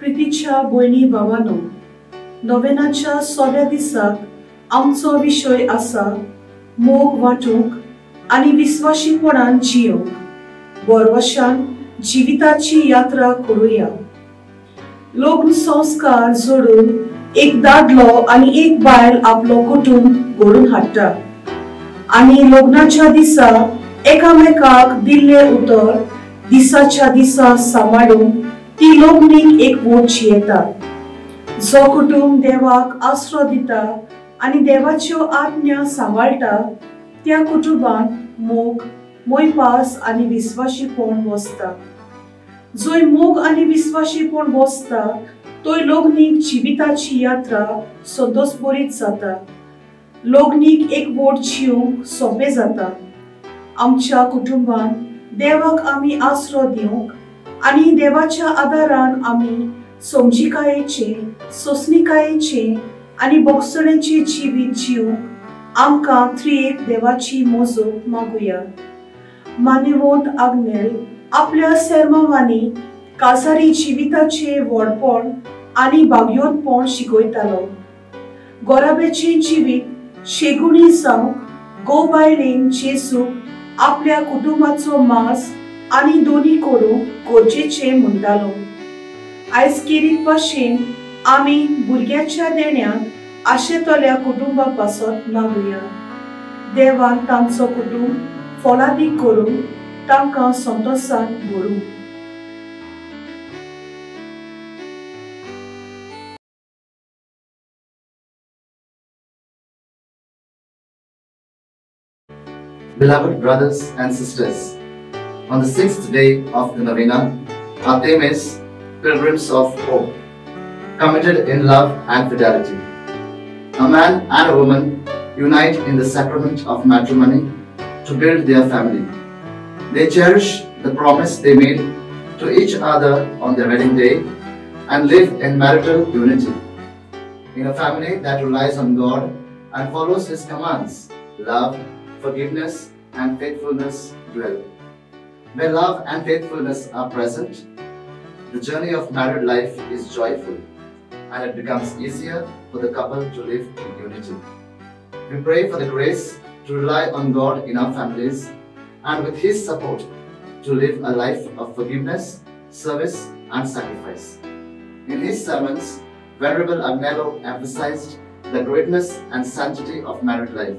प्रितीच्या भयणी भावांनो, नोवेनाच्या 6व्या दिसाक आमचो विषय आसा मोग वांटूंक आनी विश्वासीपणान जियोंक। बोरवशान जिविताची यात्रा करूया। लग्न संस्कार जोडून एक दादलो आनी एक बायल आपलो कुटुंब घडून हाडटा आनी लग्नाच्या दिसा एकामेकाक दिल्ले उतर दिसाच्या दिसा सांबाळून ती लग्नीक एक वोट येता। जो कुटुंब देवाक आसरो दिता आनी देवाच्यो आज्ञा सांबाळटा त्या कुटुंबान मोग, मोयपास आनी विश्वासीपण बसता। जंय मोग आनी विश्वासीपण बसता थंय लग्नीक जिविताची यात्रा संतोषभरीत जाता। लग्नीक एक वोट जिवंक सोपे जाता। आमच्या कुटुंबान देवाक आमी आसरो दिवंक आनी देवाच्या आदारान आमी समजिकायेचे, सोंसणिकायेचे आनी भोगसणेचे जिवीत जिवंक आमकां त्रिएक देवाची मजत मागुया। मान्यवंत आग्नेल आपल्या सेर्मांवांनी काजारी जिविताचे व्हडपण आनी बागयोतपण शिकयतालो। गोराबेचें जिवीत शेगुणी जावंक घोव बायलेन जेजूक आपल्या कुटुंबाचो माज आनी दोनी करूंक गरजेचें म्हणटालो। आयज केरीत भाशेन आमी भुरग्याच्या देण्याक आशेतल्या कुटुंबा पासत मागुया। देवान तांचो कुटुंब फलादीक करूं, तांकां संतोषान भरूं। Beloved brothers and sisters, on the 6th day of the novena, our theme is Pilgrims of Hope, committed in love and fidelity. A man and a woman unite in the sacrament of matrimony to build their family. They cherish the promise they made to each other on their wedding day and live in marital unity. In a family that relies on God and follows His commands, love, forgiveness, and faithfulness dwell. Where love and faithfulness are present, the journey of married life is joyful and it becomes easier for the couple to live in unity. We pray for the grace to rely on God in our families and with His support to live a life of forgiveness, service, and sacrifice. In his sermons, Venerable Agnello emphasized the greatness and sanctity of married life.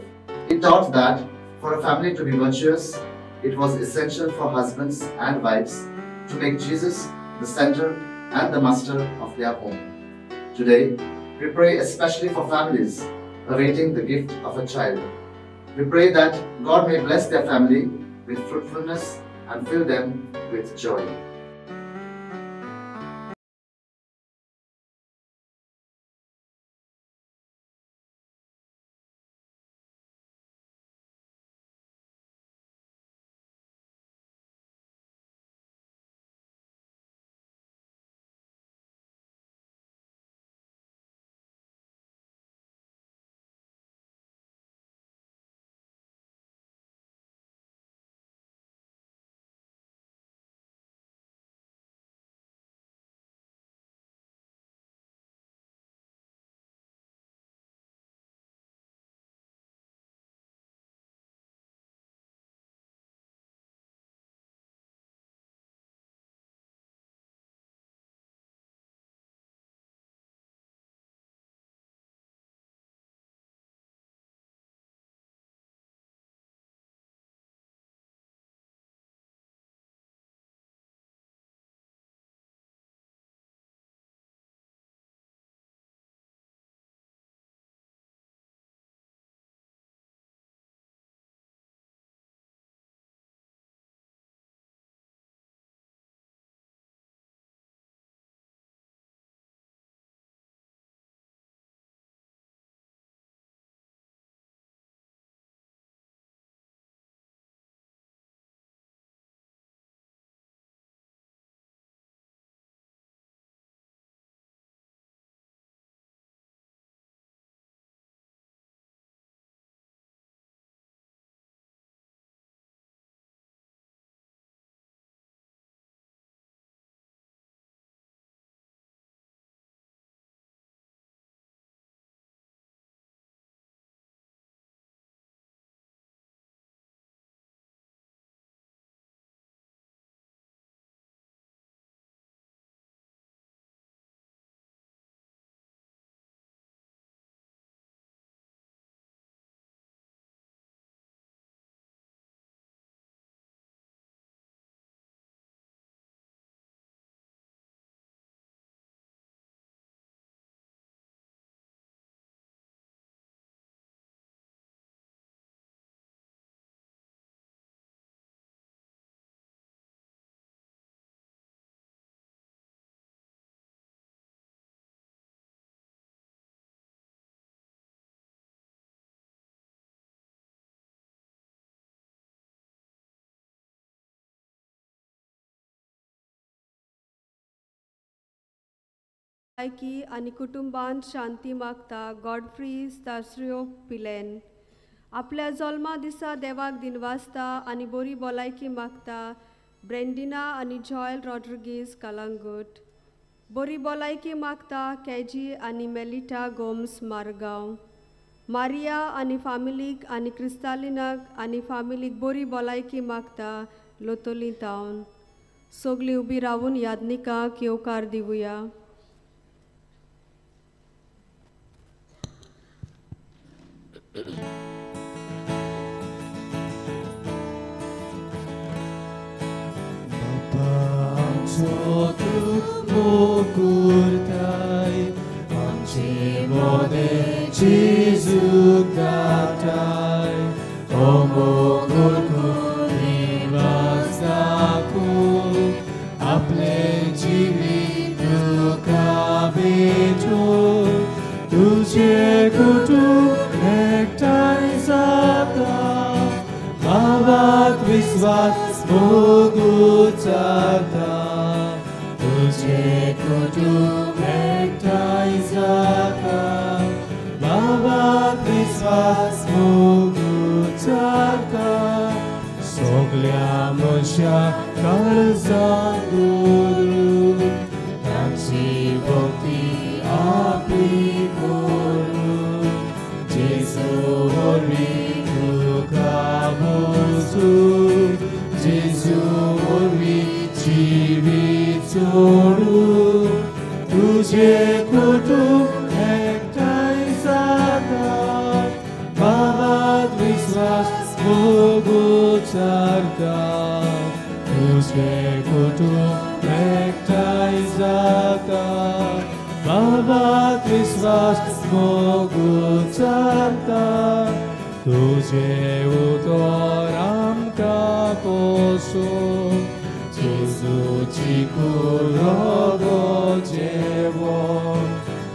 He taught that for a family to be virtuous, it was essential for husbands and wives to make Jesus the center and the master of their home. Today, we pray especially for families awaiting the gift of a child. We pray that God may bless their family with fruitfulness and fill them with joy. की आणि कुटुंबांत शांती मागता Godfrey स्टार्सियो Pilerne. आपल्या जल्मा दिसा देवाक दिनवासता आणि बरी भलायकी मागता ब्रेंडिना आणि जॉयल रॉड्रिगीज कालांगूट. बरी भलायकी मागता केजी आणि मेलिटा गोम्स मारगांव. मारिया आणि फामिलीक आणि क्रिस्तालिनाक आणि फामिलीक बरी भलायकी मागता लोतोली टावन. सगळीं उबी रावून यादनिकांक येवकार दिवया. Kurtai, amche mode Jesu datai, omo kurkuri vastaku, aple jivi duka beto, tujhe kutu ektai sata, mavat viswas mugutsata. तुझे कुटुंब एकटाई जाता, बाबा विश्वास मुगुचाता, सगळ्या मनशा काळजांदूर ताची भक्ती आपली करून, जेजू वरवीं तुका भोजूं, जेजू वरवीं जिवीत सोडूं, तुझे कुटुंब एकटाई जाता, बाबात विश्वास मुगुचारता. तुझे कुटुंब एकटाई जाता, बाबात विश्वास मुगुचारता. तुझे उतर आमकां पोसूं, जेजूची कुरगो जेवण,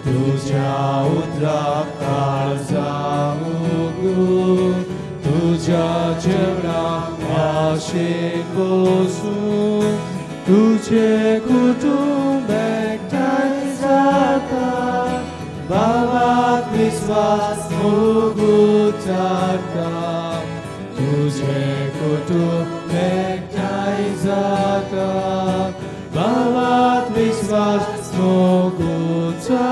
तुझ्या उतराक काळजां, तुझ्या जेवणाक आशेक बसूं, तुझे कुटुंब एकटाई जाता, बाबात विश्वास मुगुचारता. तुझे कुटुंब एकटाई जाता, बाबात विश्वास मुगुचारता.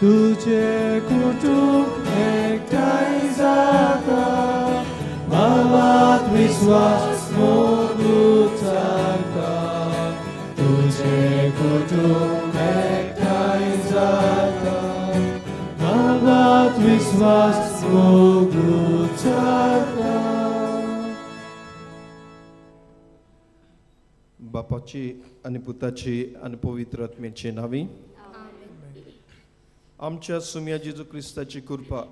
तुझे कुटुंब एकटाई जाता, बाबात विश्वास मुगुचारता. तुझे कुटुंब एकटाई जाता, बाबात विश्वास मुगुचारता. बापाची आणि पुताची आणि पवित्र आत्म्याची नावी. आमच्या सुम्या जेजू ख्रिस्ताची कृपा,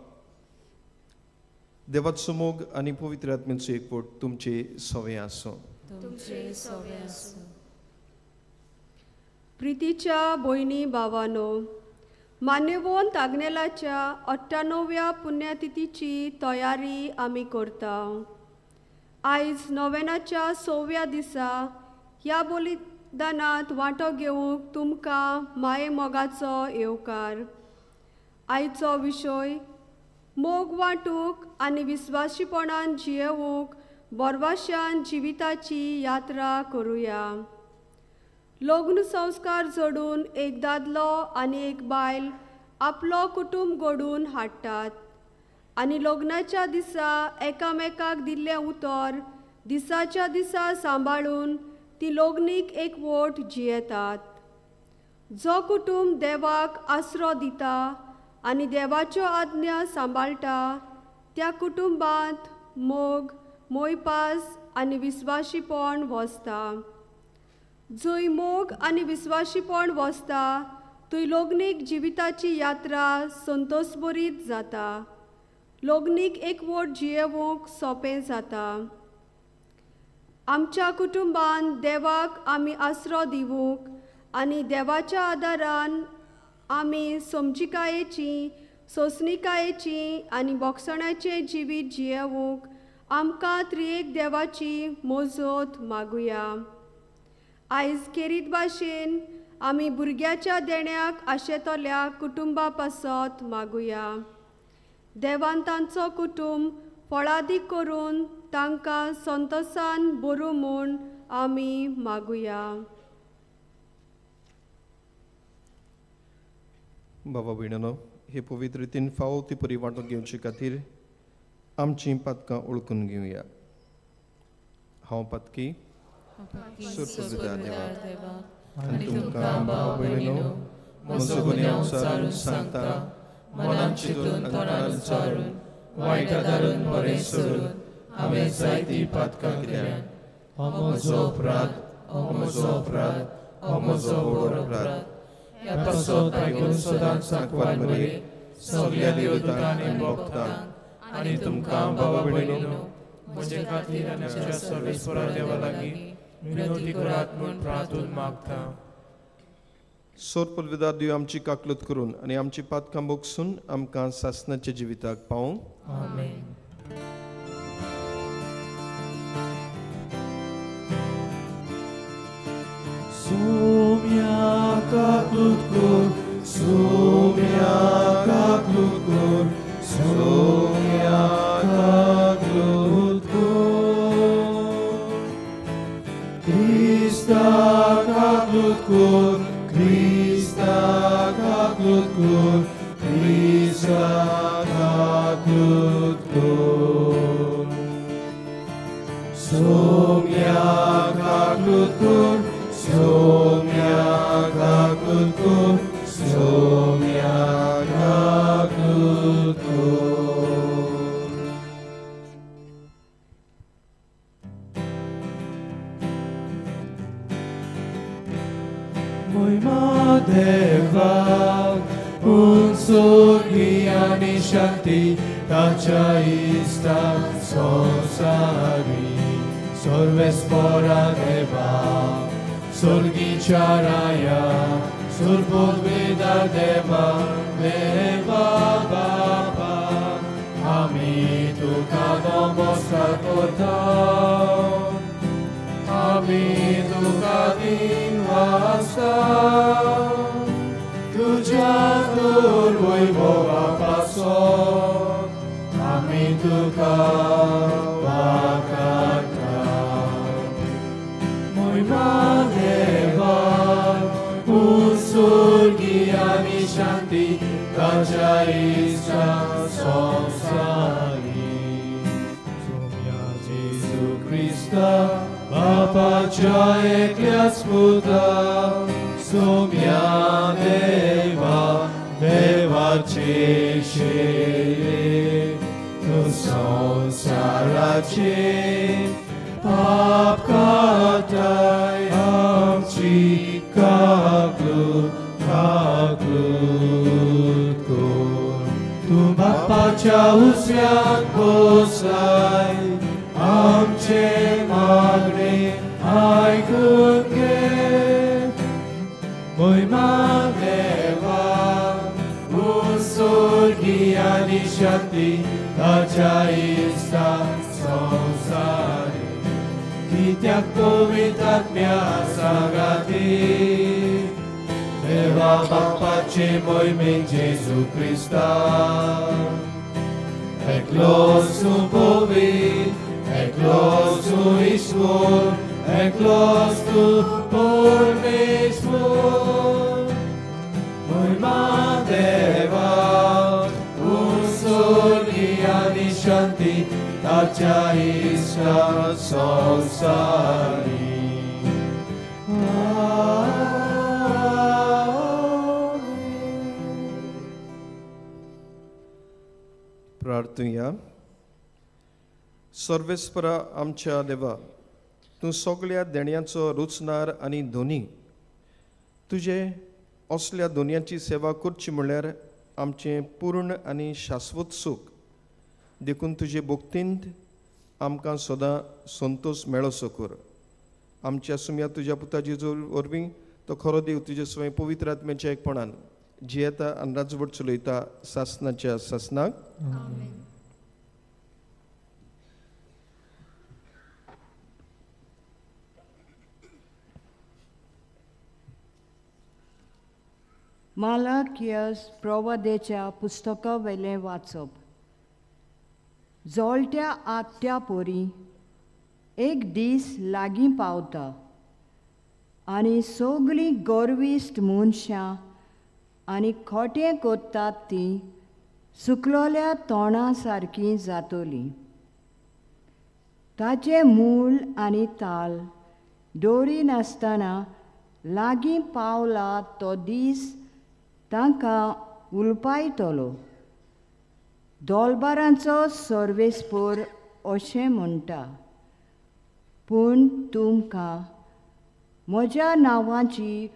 देवाचो मोग आणि पवित्र आत्म्याचो एकवट तुमचे सवे आसो. प्रितीच्या भयणी भावांनो, मान्यवोन तागनेलाच्या 98व्या पुण्यतिथीची तयारी आमी करता. आयज नोवेनाच्या 6व्या दिसा ह्या बलिदानांत वांटो घेवंक तुमकां माये मोगाचो येवकार. आयचो विशय मोग वांटूंक आनी विस्वासीपणान जियेवूंक बोरवाश्यान जिविताची यात्रा करुया. लग्न संस्कार जोडून एक दादलो आनी एक बायल आपलो कुटुंब घडून हाडटात आनी लग्नाच्या दिसा एकामेकाक दिल्लें उतर दिसाच्या दिसा सांबाळून ती लग्नीक एकवट जियेतात. जो कुटुंब देवाक आसरो दिता आनी देवाच्यो आज्ञा सांबाळटा त्या कुटुंबांत मोग, मोयपास आनी विस्वाशीपण वसता. जंय मोग आनी विस्वाशीपण वसता थंय लग्नीक जिविताची यात्रा संतोषभरीत जाता. लग्नीक एकवट जियेवूंक सोंपें जाता. आमच्या कुटुंबान देवाक आमी आसरो दिवूंक आनी देवाच्या आदारान आमी समजिकायेची, सोंसणिकायेची आनी बोगसणाचें जिवीत जियेवूंक आमकां त्रिएक देवाची मोजत मागुया. आयज खेरीत भाशेन आमी भुरग्याच्या देण्याक आशेतल्या कुटुंबा पासत मागुया. देवान तांचो कुटुंब फळादीक करून तांकां संतोषान बरो म्हूण आमी मागुया. बाबा भयणानो, हे पवित्र रितीन फावो ती परी वांटून घेवचे खातीर आमचीं पातकां ओळखून घेवया. हांव पातकी सुरपविदा देवा आनी तुमकां भाव भयणीनो, म्हजो गुन्यांव सारून सांगता, मनान चिंतून आनी तोंडान विचारून, वायटा दारून बरें सोडून हांवें जायतीं पातकां केल्यां. हो म्हजो अपराध, हो म्हजो अपराध, हो म्हजो व्हड अपराध. ह्या पासत आयकून सदांच सांकवार मरे सगल्या देवतांक आनी भक्तांक आनी तुमकां भावा भयणीनो, म्हजे खातीर आनी आमच्या सर्वेस्परा देवा लागीं विनोदी करात म्हूण प्रार्थून मागता. सोरपविदा दिव आमची काकलत करून आनी आमची पातकां बोगसून आमकां सासणाच्या जिविताक पावूं. आमेन. Sumia kaklutkor, sumia kaklutkor, sumia kaklutkor. Krista kaklutkor, Krista kaklutkor, Krista kaklutkor. Sumia kaklutkor, Sumia kaklutkor, Sumia kaklutkor. Moima deva, unsur giani shanti, tacha ista sonsari, sorvespora deva. Surgicharaya, Surpodveda Deva, Deva Baba, Ami Tuka Namaskar, Ami Tuka Dinvasta, Tuja Turvoi Boga Paso, Ami Tuka Vakata. Moima Deva, unsur giani shanti, tacha isha sonsari. Sumia Jesu Christa, Bapa cha eklias puta, Sumia Deva, Deva cheshe, tu sonsarache, Pap katai amchi kaklut kaklutkor. Tu Bapa cha usyan posai amche magre aikun ke. Moima deva unsur giani shanti, tacha ista sonsari. Kityak povitatmya sagati, Deva Bappace moimen Jesu Christa. Eklos tu povit, eklos tu ishvor, eklos tu pormishvor. Moima Deva, unsur giani shanti, tacha isha sonsari. प्रार्थूया. सर्वेस्परा आमच्या देवा, तूं सगळ्या देण्याचो रुचनार आनी धोनी. तुजे असल्या दोनयांची सेवा करची म्हणल्यार आमचें पूर्ण आनी शाश्वत सूख देखून तुजे भोक्तींत आमकां सदां संतोश मेळोसो कर. आमच्या सुम्या तुज्या पुता जेजू वरवीं तो खरो देव तुजे स्वयं पवित्र आत्म्याच्या एकपणान जियेता आनी राजवट चलयता सासणाच्या सासणाक. मालाकियस प्रवादेच्या पुस्तका वेलें वाचप. जोलत्या आत्या पोरी एक दीस लागीं पावता आनी सगळीं गोरविस्त मनशां आनी खोटें कोत्तात तीं सुकलोल्या तोंडा सारकीं जातलीं. ताचें मूळ आनी ताल दोरी नासतना लागीं पावला तो दीस तांकां उलपायतलो. दोलबारांचो सर्वेस्पोर अशें म्हणटा, पूण तुमकां म्हज्या नांवाची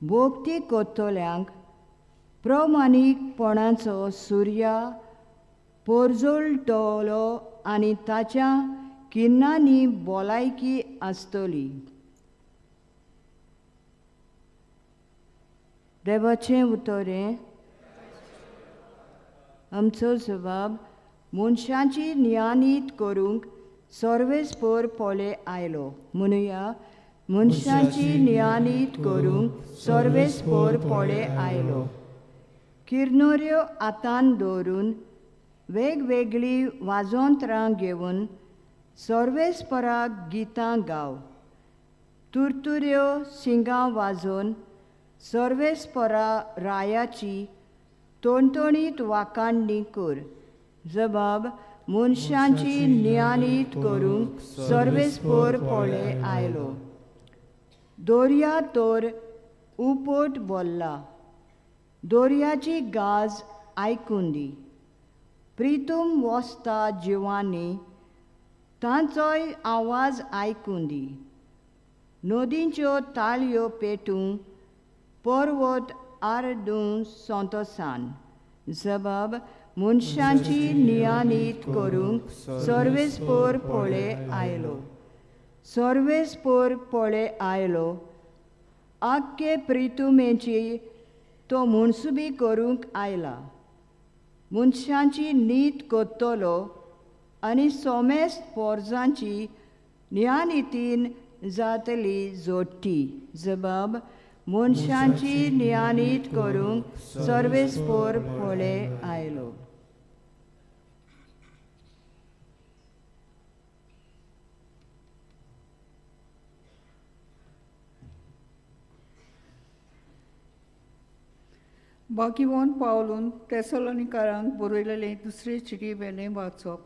भोक्ती कोत्तोल्यांक प्रमाणीकपणाचो सुर्या पोरजोळटलो आनी ताच्या किन्नांनी भलायकी आसतली. देवाचें उतोरें. आमचो जबाब, मनशांची नियानीत करूंक सर्वेस्पोर पोळे आयलो. म्हणुया, मनशांची नियानीत करूंक सर्वेस्पोर पोळे आयलो. किर्नोऱ्यो हातान दवरून वेगवेगळीं वाजोंत्रां घेवन सर्वेस्पराक गितां गाव. तुरतुऱ्यो सिंगां वाजोवन सर्वेस्परा रायाची तोणतोणीत वाखाणणी कर. जबाब, मनशांची नियानीत करूंक सर्वेस्पोर पोळे आयलो. दोर्या तोर उपोट बोल्ला. दोर्याची गाज आयकून दी. प्रितूम वस्ता जिवांनी तांचोय आवाज आयकून दी. नदींच्यो ताळयो पेटूं पर्वत आरडूं सोंतोसान. जबाब, मनशांची नियानीत करूंक सर्वेस्पोर पोळे आयलो. सर्वेस्पोर पोळे आयलो. आख्खे प्रितुमेची तो मुनसुबी करूंक आयला. मनशांची नीत कोत्तलो आनी सोमेस्त पोरजांची नियानितीन जातली जोडटी. जबाब, मनशांची नियानीत करूंक सर्वेस्पोर पोळे आयलो. बागिवोन पावलून तेसलोनिकारांक बरयलेलें दुसरे चिटी वेलें वाचप.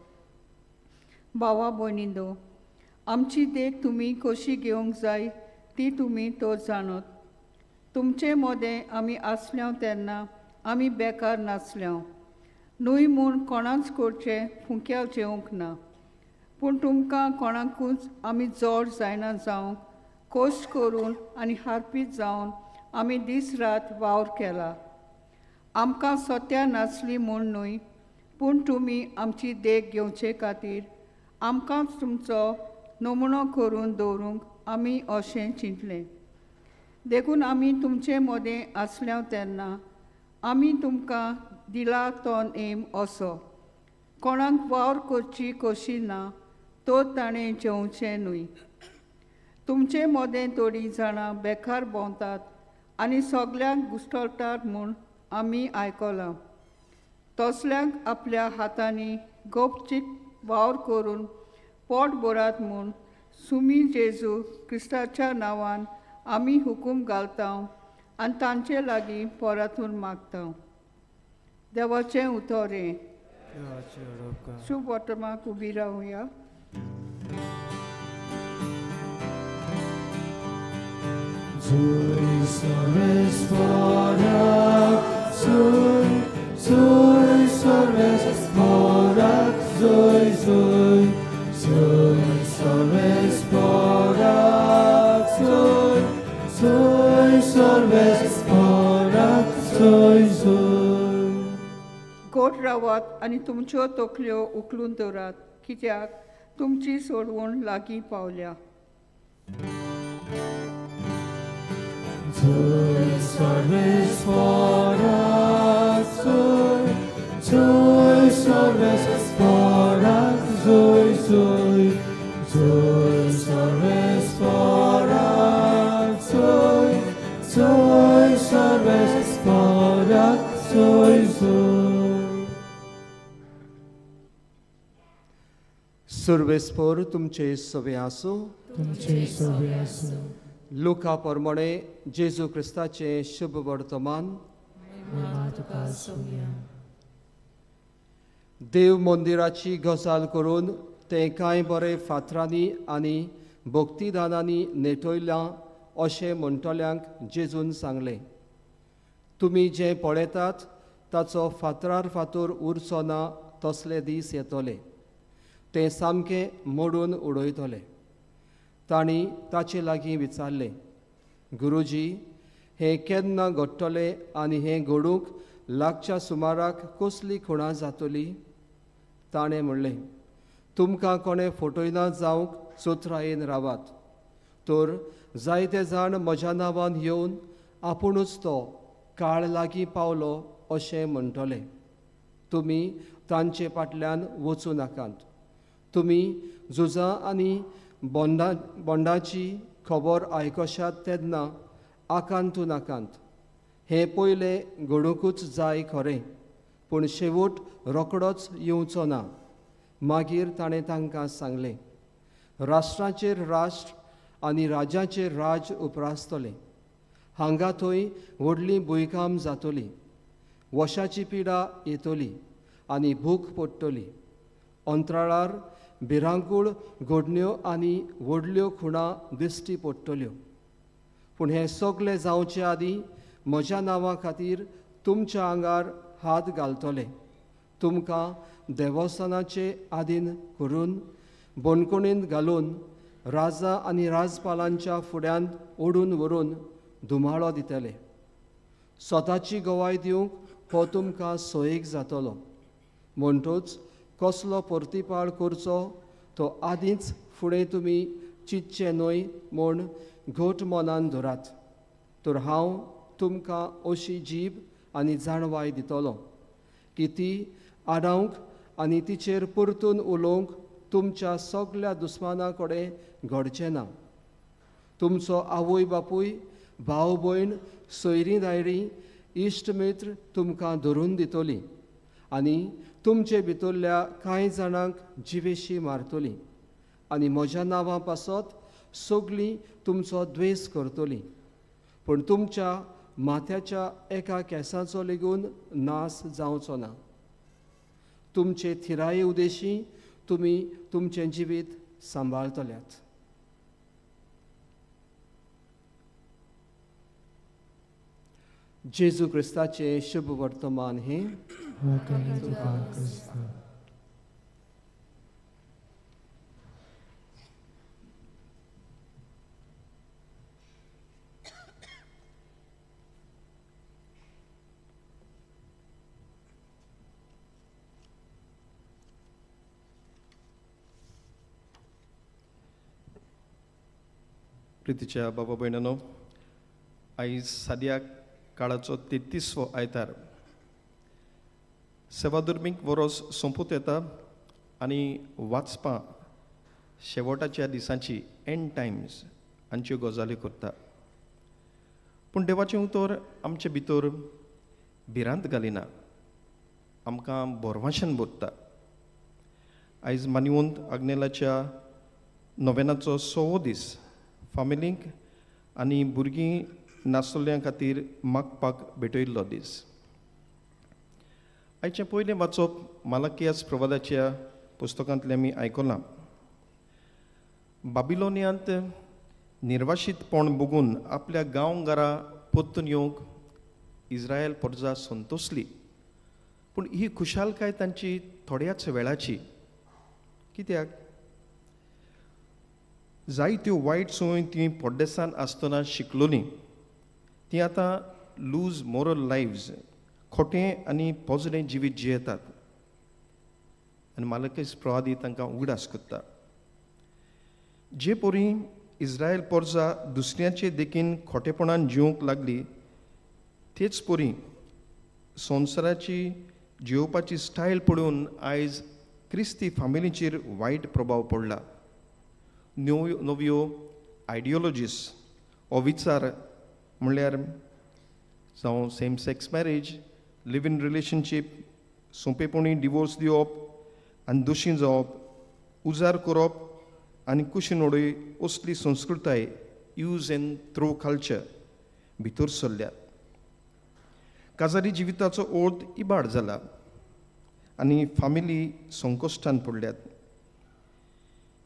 भावा भयणींनो, आमची देख तुमी कशी घेवंक जाय ती तुमी तो जाणत. तुमचे मोदें आमी आसल्यो तेन्ना आमी बेकार नासल्यो. न्हय म्हूण कोणाच कडचें फुंक्याल जेवंक ना. पूण तुमकां कोणाकूच आमी जोड जायना जावंक कश्ट करून आनी हारपीत जावन आमी दीस रात वावर केला. आमकां सोत्या नासली म्हूण न्हय, पूण तुमी आमची देख घेवचे खातीर आमकांच तुमचो नमुनो करून दवरूंक आमी अशें चिंतलें. देखून आमी तुमचे मोदें आसल्यो तेन्ना आमी तुमकां दिला तो नेम असो: कोणाक वावर करची कशी ना तो ताणें जेवचें न्हय. तुमचे मोदें थोडीं जाणां बेकार भोंवतात आनी सगल्यांक घुस्टळटात म्हूण आमी आयकलां. तसल्यांक आपल्या हातांनी गोपचीत वावर करून पोट भरात म्हूण सुमी जेजू क्रिस्ताच्या नांवान आमी हुकूम घालता आनी तांचे लागीं पोरातून मागता. देवाचें उतोरें. शुभ वर्तमाक उबी रावया. गोड रावात आनी तुमच्यो तकल्यो उखलून दवरात, कित्याक तुमची सोडवण लागीं पावल्या. Soy, soy, soy, soy, सर्वेस्पर तुमचे सवे आसूं. लुका प्रमाणे जेजू क्रिस्ताचे शुभ वर्तमान. देव मंदिराची गजाल करून ते कांय बरे फातरांनी आनी भक्तिदानांनी नेटयलां अशें म्हणटल्यांक जेजून सांगलें. तुमी जें पळयतात ताचो फातरार फातर उरचो ना तसले दीस येतले. ते सामकें मोडून उडयतले. तांणी ताचे लागीं विचारलें, गुरुजी, हें केन्ना घडटलें आनी हें घडूंक लागच्या सुमाराक कसली खुणां जातली? ताणें म्हणलें, तुमकां कोणें फटयना जावंक सुत्रायेन रावात. तर जायते जाण म्हज्या नांवान येवन आपुणूच तो काळ लागीं पावलो अशें म्हणटले. तुमी तांचे फाटल्यान वचूं नाकात. तुमी झुजां आनी बोंडाची खबर आयकशात तेन्ना आकांतू नाकात. हें पयलें घडोवंकूच जाय खरें, पूण शेवट रोखडोच येवचो ना. मागीर ताणें तांकां सांगलें, राष्ट्राचेर राष्ट्र आनी राजाचेर राज उपरासतले. हांगा थंय व्हडली भुंयकाम जातली. वशाची पिडा येतली आनी भूक पडटली. अंतराळार भिरांकूळ घडण्यो आनी व्हडल्यो खुणां दिश्टी पडटल्यो. पूण हें सगलें जावचे आदीं म्हज्या नांवा खातीर तुमच्या आंगार हात घालतले. तुमकां देवस्थानाचे आदीन करून बोणकुणींत घालून राजा आनी राजपालांच्या फुड्यांत ओडून व्हरून धुमाळो दितले. स्वताची गवाय दिवंक हो तुमकां सोयीक जातलो. म्हणटूच कसलो परतीपाळ करचो तो आदींच फुडें तुमी चिंतचे न्हय म्हूण घट मनान धरात. तर हांव तुमकां अशी जीब आनी जाणवाय दितलो की ती आडावंक आनी तिचेर परतून उलोवंक तुमच्या सगल्या दुस्माना कडेन घडचें ना. तुमचो आवय बापूय, भाव भयण, सोयरीं दायरीं, इश्ट मित्र तुमकां धरून दितलीं आनी तुमचे भितरल्या कांय जाणांक जिवेशी मारतलीं आनी म्हज्या नांवा पासत सगळीं तुमचो द्वेस करतलीं. पूण तुमच्या माथ्याच्या एका केंसाचो लेगून नास जावचो ना. तुमचे थिराये उदेशी तुमी तुमचें जिवीत सांबाळतल्यात. जेजू क्रिस्ताचे शुभ वर्तमान हे प्रितीच्या बाबा भयणांनो, आयज साद्या काळाचो 33वो आयतार. सेवाधर्मीक वरोस सोंपूत येता आनी वाचपां शेवटाच्या दिसांची एंड टायम्स हांच्यो गजाली करता. पूण देवाचें उतर आमचे भितर भिरांत घालिना, आमकां बोरवाशान भरता. आयज मानिवंत आग्नेलाच्या नोवेनाचो 6वो दीस फामिलींक आनी भुरगीं नासतल्या खातीर मागपाक भेटयल्लो दीस. आयचें पयलें वाचप मालाकियास प्रवादाच्या पुस्तकांतलें आमी आयकलां. बाबिलोनियांत निर्वाशीतपण बघून आपल्या गांवघरां परतून येवंक इस्रायल प्रजा संतोसली. पूण ही खुशालकाय तांची थोड्याच वेळाची. कित्याक जायत्यो वायट संवय ती पोड्डेसान आसतना शिकलोली ती आतां लूज मोरल लायव्स, खोटें आनी पोजडें जिवीत जियेतात. आनी मालकीस प्रवादी तांकां उगडास करता. जे पोरी इस्रायल पोरजा दुसऱ्याचे देखीन खोटेपणान जिवंक लागली, तेच पोरी संवसाराची जिवपाची स्टायल पळोवन आयज क्रिस्ती फामिलीचेर वायट प्रभाव पडला. नव्यो आयडियोलॉजीस हो विचार म्हणल्यार जावं same sex marriage, live in relationship, सोंपेपणी डिवोर्स दिवप आनी दोशी जावप, उजार करप आनी कुशीनोडय असली संस्कृताय यूज एंड थ्रो कल्चर भितर सरल्या. काजारी जिविताचो ओर्द इबाड जाला आनी फामिली संकश्टान पडल्यात.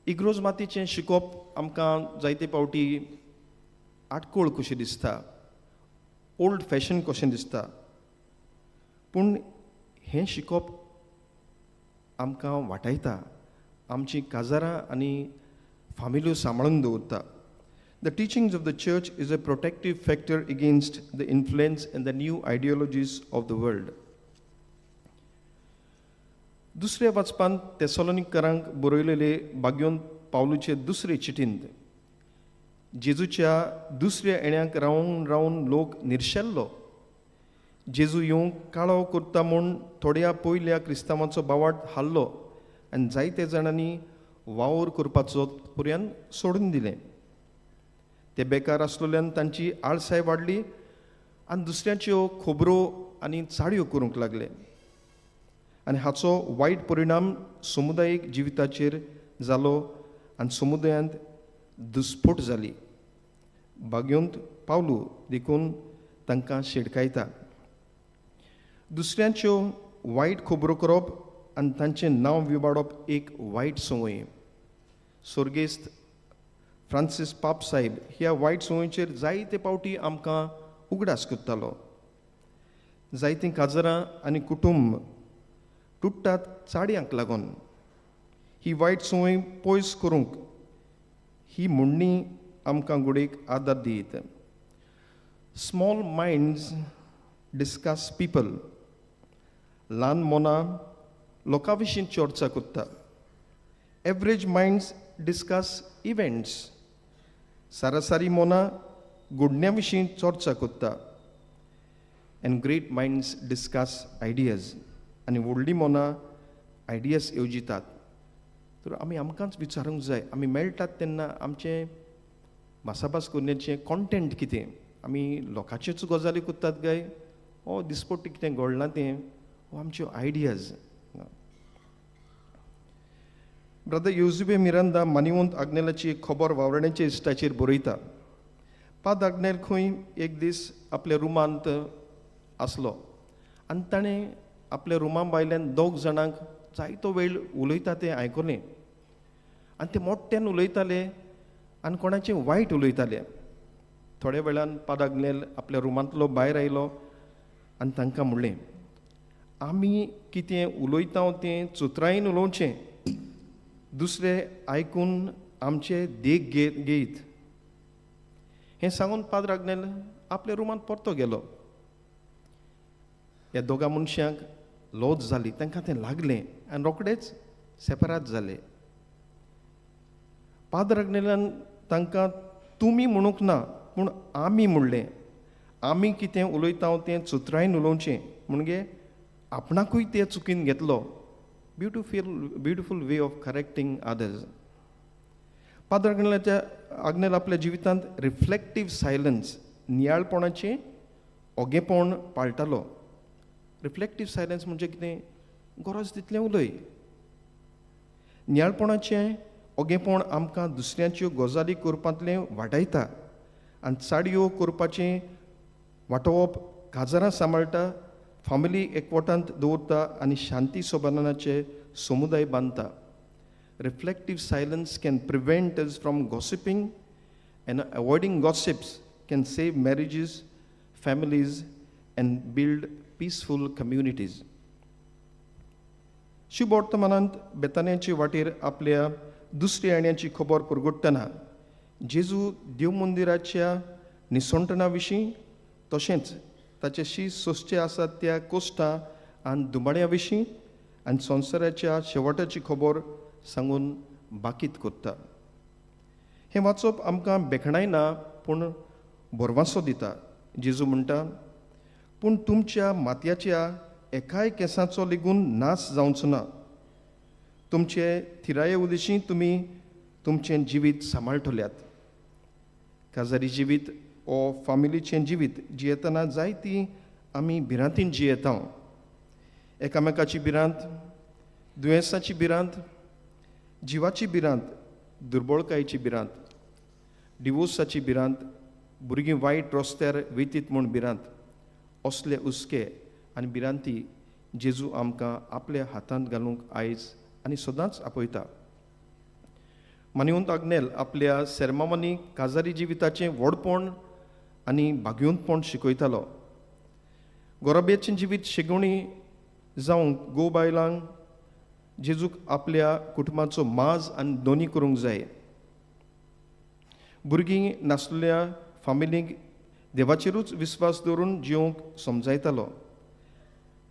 इग्रोज मातीचें शिकोवप आमकां जायते पावटी आटकोळ कशें दिसता, ओल्ड फॅशन कशें दिसता, पूण हें शिकोवप आमकां वाटायता, आमची काजारां आनी फामिल्यो सांबाळून दवरता. The teachings of the church is a protective factor against the influence and the new ideologies of the world. दुसऱ्या वाचपान तेसलोनिकारांक बरयलेले बाग्योन पावलूचे दुसरे चिठींत जेजूच्या दुसऱ्या येण्याक रावन रावन लोक निर्शेल्लो. जेजू येवंक काळो करता म्हूण थोड्या पयल्या क्रिस्तांवाचो बावाट हाल्लो आनी जायते जाणांनी वावर करपाचो पर्यंत सोडून दिलें. ते बेकार आसलेल्यान तांची आळसाय वाडली आनी दुसऱ्यांच्यो खबरो आनी चाळयो करूंक लागले आनी हाचो वायट परिणाम समुदायीक जिविताचेर जालो आनी समुदायांत दुस्फोट जाली. बाग्योंत पावलू देखून तांकां शिडकायता. दुसऱ्यांच्यो वायट खबरो करप आनी तांचें नांव विबाडप एक वायट संवय. स्वर्गेस्त फ्रांसीस पाप साहेब ह्या वायट संवयचेर जायते पावटी आमकां उगडास करतालो. जायतीं काजारां आनी कुटुंब तुट्टात चाडयांक लागून. ही वायट संवय पयस करूंक ही म्हणणी आमकां घोडेक आदार दीत. Small minds discuss people. ल्हान मनां लोकां विशीं चर्चा करता. Average minds discuss events. सारासारी मनां घडण्यां विशीं चर्चा करता. And great minds discuss ideas. आनी व्हडलीं मनां आयडियाज येवजितात. तर आमी आमकांच विचारूंक जाय, आमी मेळटात तेन्ना आमचें भासाभास करण्याचें कॉन्टेंट कितें? आमी लोकांच्योच गजाली करतात काय ओ दिसपट्टी कितें घडलां तें ओ आमच्यो आयडियाज. ब्रदर युझुबे मिरांदा मानिवंत आग्नेलाची खबर वावरण्याच्या इश्टाचेर बरयता. पाद आग्नेल खंय एक दीस आपल्या रुमांत आसलो आनी ताणें आपल्या रुमा भायल्यान दोग जाणांक जायतो वेळ उलयता तें आयकलें आनी ते मोट्ट्यान उलयताले आनी कोणाचें वायट उलयताले. थोड्या वेळान पाद आग्नेल आपल्या रुमांतलो भायर आयलो आनी तांकां म्हणलें, आमी कितें उलयता तें चुत्रायेन उलोवचें, दुसरे आयकून आमचे देख घेयत. हें सांगून पाद्र आग्नेल आपल्या रुमांत परतो गेलो. ह्या दोगा मनशांक लॉज जाली, तांकां तें लागलें आनी रोखडेच सेपरात जाले. पाद्र आग्नेलान तांकां तुमी म्हणूंक ना पूण आमी म्हणलें. आमी कितें उलयता तें चुत्रायेन उलोवचें म्हणजे आपणाकूय तें चुकीन घेतलो. Beautiful way of correcting others. पाद्र आग्नेल आपल्या जिवितांत रिफ्लेक्टीव सायलन्स नियाळपणाचें ओगेपण पाळटालो. रिफ्लेक्टीव सायलन्स म्हणजे कितें? गरज तितलें उलय. नियाळपणाचें ओगेपण आमकां दुसऱ्यांच्यो गजाली करपांतलें वाटायता आनी चाडयो करपाचें वाटोवप काजारां सांबाळटा, फामिली एकवटांत दवरता आनी शांती सोबानाचे समुदाय बांदता. Reflective silence can prevent us from gossiping, and avoiding gossips can save marriages, families, and build peaceful communities. शुभ वर्तमानांत बेतान्याचे वाटेर आपल्या दुसऱ्या येण्याची खबर पुरगट्टना जेजू देव मंदिराच्या निसंटना विशीं तशेंच ताचेशी सोंसचे आसात त्या कोश्टां आनी दुबाड्यां विशीं आनी संवसाराच्या शेवटाची खबर सांगून बाकीत करता. हें वाचप आमकां बेखणाय ना पूण बरवासो दिता. जेजू म्हणटा, पूण तुमच्या मातयाच्या एकाय केंसाचो लेगून नाश जावचो ना. तुमचे थिराये उदेशी तुमी तुमचें जिवीत सांबाळटल्यात. काजारी जिवीत ओ फामिलीचें जिवीत जियेतना जायतीं आमी भिरांतीन जियेता. एकामेकाची भिरांत, दुयेंसाची भिरांत, जिवाची भिरांत, दुर्बळकायेची भिरांत, डिवोर्साची भिरांत, भुरगीं वायट रस्त्यार वयतीत म्हूण भिरांत, असले हुस्के आनी भिरांती जेजू आमकां आपल्या हातांत घालूंक आयज आनी सदांच आपयता. मानिवंत आग्नेल आपल्या सेर्मामानी काजारी जिविताचें व्हडपण आनी भाग्युंतपण शिकयतालो. गोरबेचें जिवीत शिगवणी जावंक गो बायलांक जेजूक आपल्या कुटुंबाचो माज आनी दोनी करूंक जाय. भुरगीं नासलेल्या फामिलीक देवाचेरूच विस्वास दवरून जिवंक समजायतालो.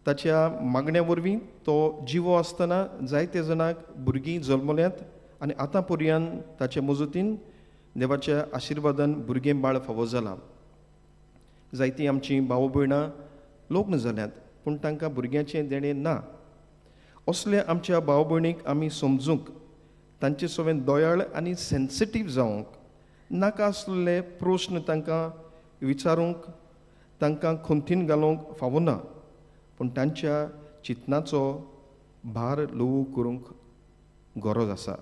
ताच्या मागण्या वरवीं तो जिवो आसतना जायते जाणांक भुरगीं जल्मल्यांत आनी आतां पर्यंत ताच्या मजतीन देवाच्या आशिर्वादान भुरगें बाळ फावो जालां. जायतीं आमचीं भाव भयणां लग्न जाल्यांत पूण तांकां भुरग्याचें देणें ना. असले आमच्या भाव भयणीक आमी समजूंक, तांचे सवें दोयाळ आनी सेन्सिटीव जावंक, नाका आसलेले प्रस्न तांकां विचारूंक, तांकां खंतीन घालूंक फावो ना. पूण तांच्या चिंतनाचो भार ल्हवू करूंक गरज आसा.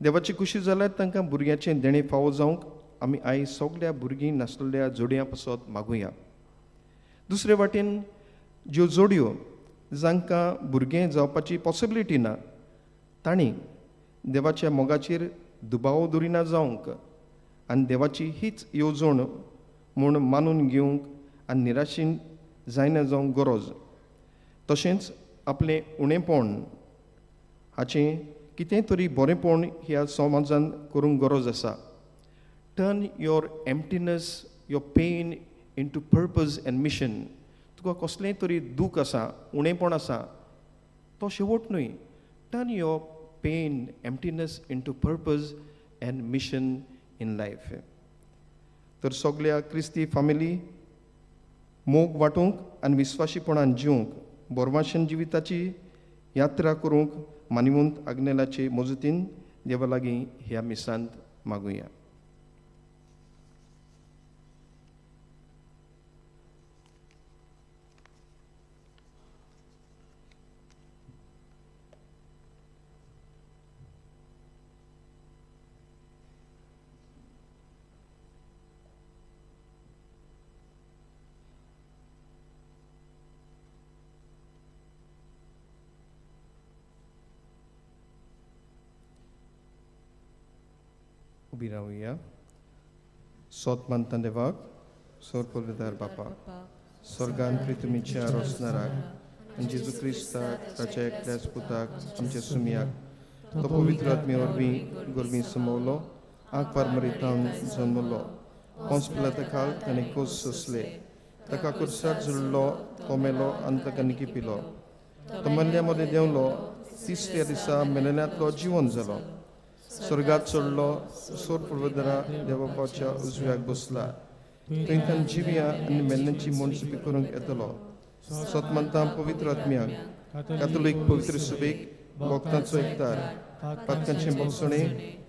देवाची खुशी जाल्यार तांकां भुरग्याचें देणें फावो जावंक आमी आयज सगळ्या भुरगीं नासलेल्या जोडयां पासत मागुया. दुसरे वाटेन ज्यो जोडयो जांकां भुरगें जावपाची पॉसिबिलिटी ना, तांणी देवाच्या मोगाचेर दुबाव दवरिना जावंक आनी देवाची हीच येवजण म्हूण मानून घेवंक आनी निराशेन जायना जावंक गरज. तशेंच आपलें उणेपण हाचें कितें तरी बरेंपण ह्या समाजान करूंक गरज आसा. Turn your emptiness, your pain into purpose and mission. तुका कसलेंय तरी दूख आसा, उणेपण आसा, तो शेवट न्हय. Turn your pain, emptiness into purpose and mission in life. तर सगळ्या क्रिस्ती फामिली मोग वांटूंक आनी विस्वाशीपणान जिवंक, बोरमाशेन जिविताची यात्रा करूंक मानिवंत आग्नेलाचे मजतीन देवा लागीं ह्या मिसांत मागुया. उबी रावुया. सोत मानता देवाक, सोर पवित्र बापाक, स्वर्गान प्रितुमीच्या रोसनाराक आनी जेजू क्रिस्ताक ताच्या एकल्याच पुताक आमच्या सुमयाक तो पवित्र आत्मे वरवीं गोरवीं समवलो, आंक पारमरितावन जल्मलो, पोंस पिलाता काळ ताणें खोस सोंसले, ताका कुर्सार झुडलो, तो मेलो आनी ताका निकी पिलो, तो मल्ल्या मदें देंवलो, तिसऱ्या दिसा मेलल्यांतलो जिवन जालो, स्वर्गात चडलो, सोर पवित्र देवाच्या उजव्याक बसला, थंय जिव्या आनी मेल्ल्यांची मनसुबी करूंक येतलो. सतमंतां पवित्र आत्म्याक, कातोलीक पवित्र सुबेक, भक्तांचो एकतार, पातकांचें बक्षणें,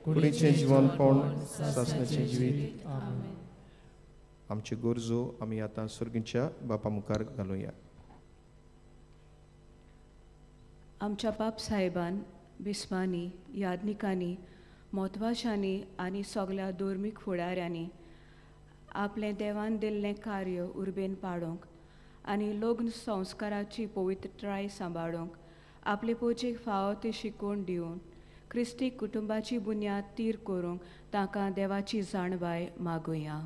कुडीचें जिवनपण, सासणाचें जिवीत. आमच्यो गरजो आमी आतां सर्गीच्या बापा मुखार घालुया. आमच्या बाप साहेबान बिस्मांनी, यादनिकांनी, म्हत्वाशांनी आनी सगळ्या धर्मीक फुडाऱ्यांनी आपलें देवान दिल्लें कार्य उर्बेन पाडूंक आनी लग्न संस्काराची पवित्रताय सांबाळूंक आपले पोचेक फावो ती शिकवण दिवन क्रिस्तीक कुटुंबाची बुन्याद तीर करूंक तांकां देवाची जाणबाय मागुया.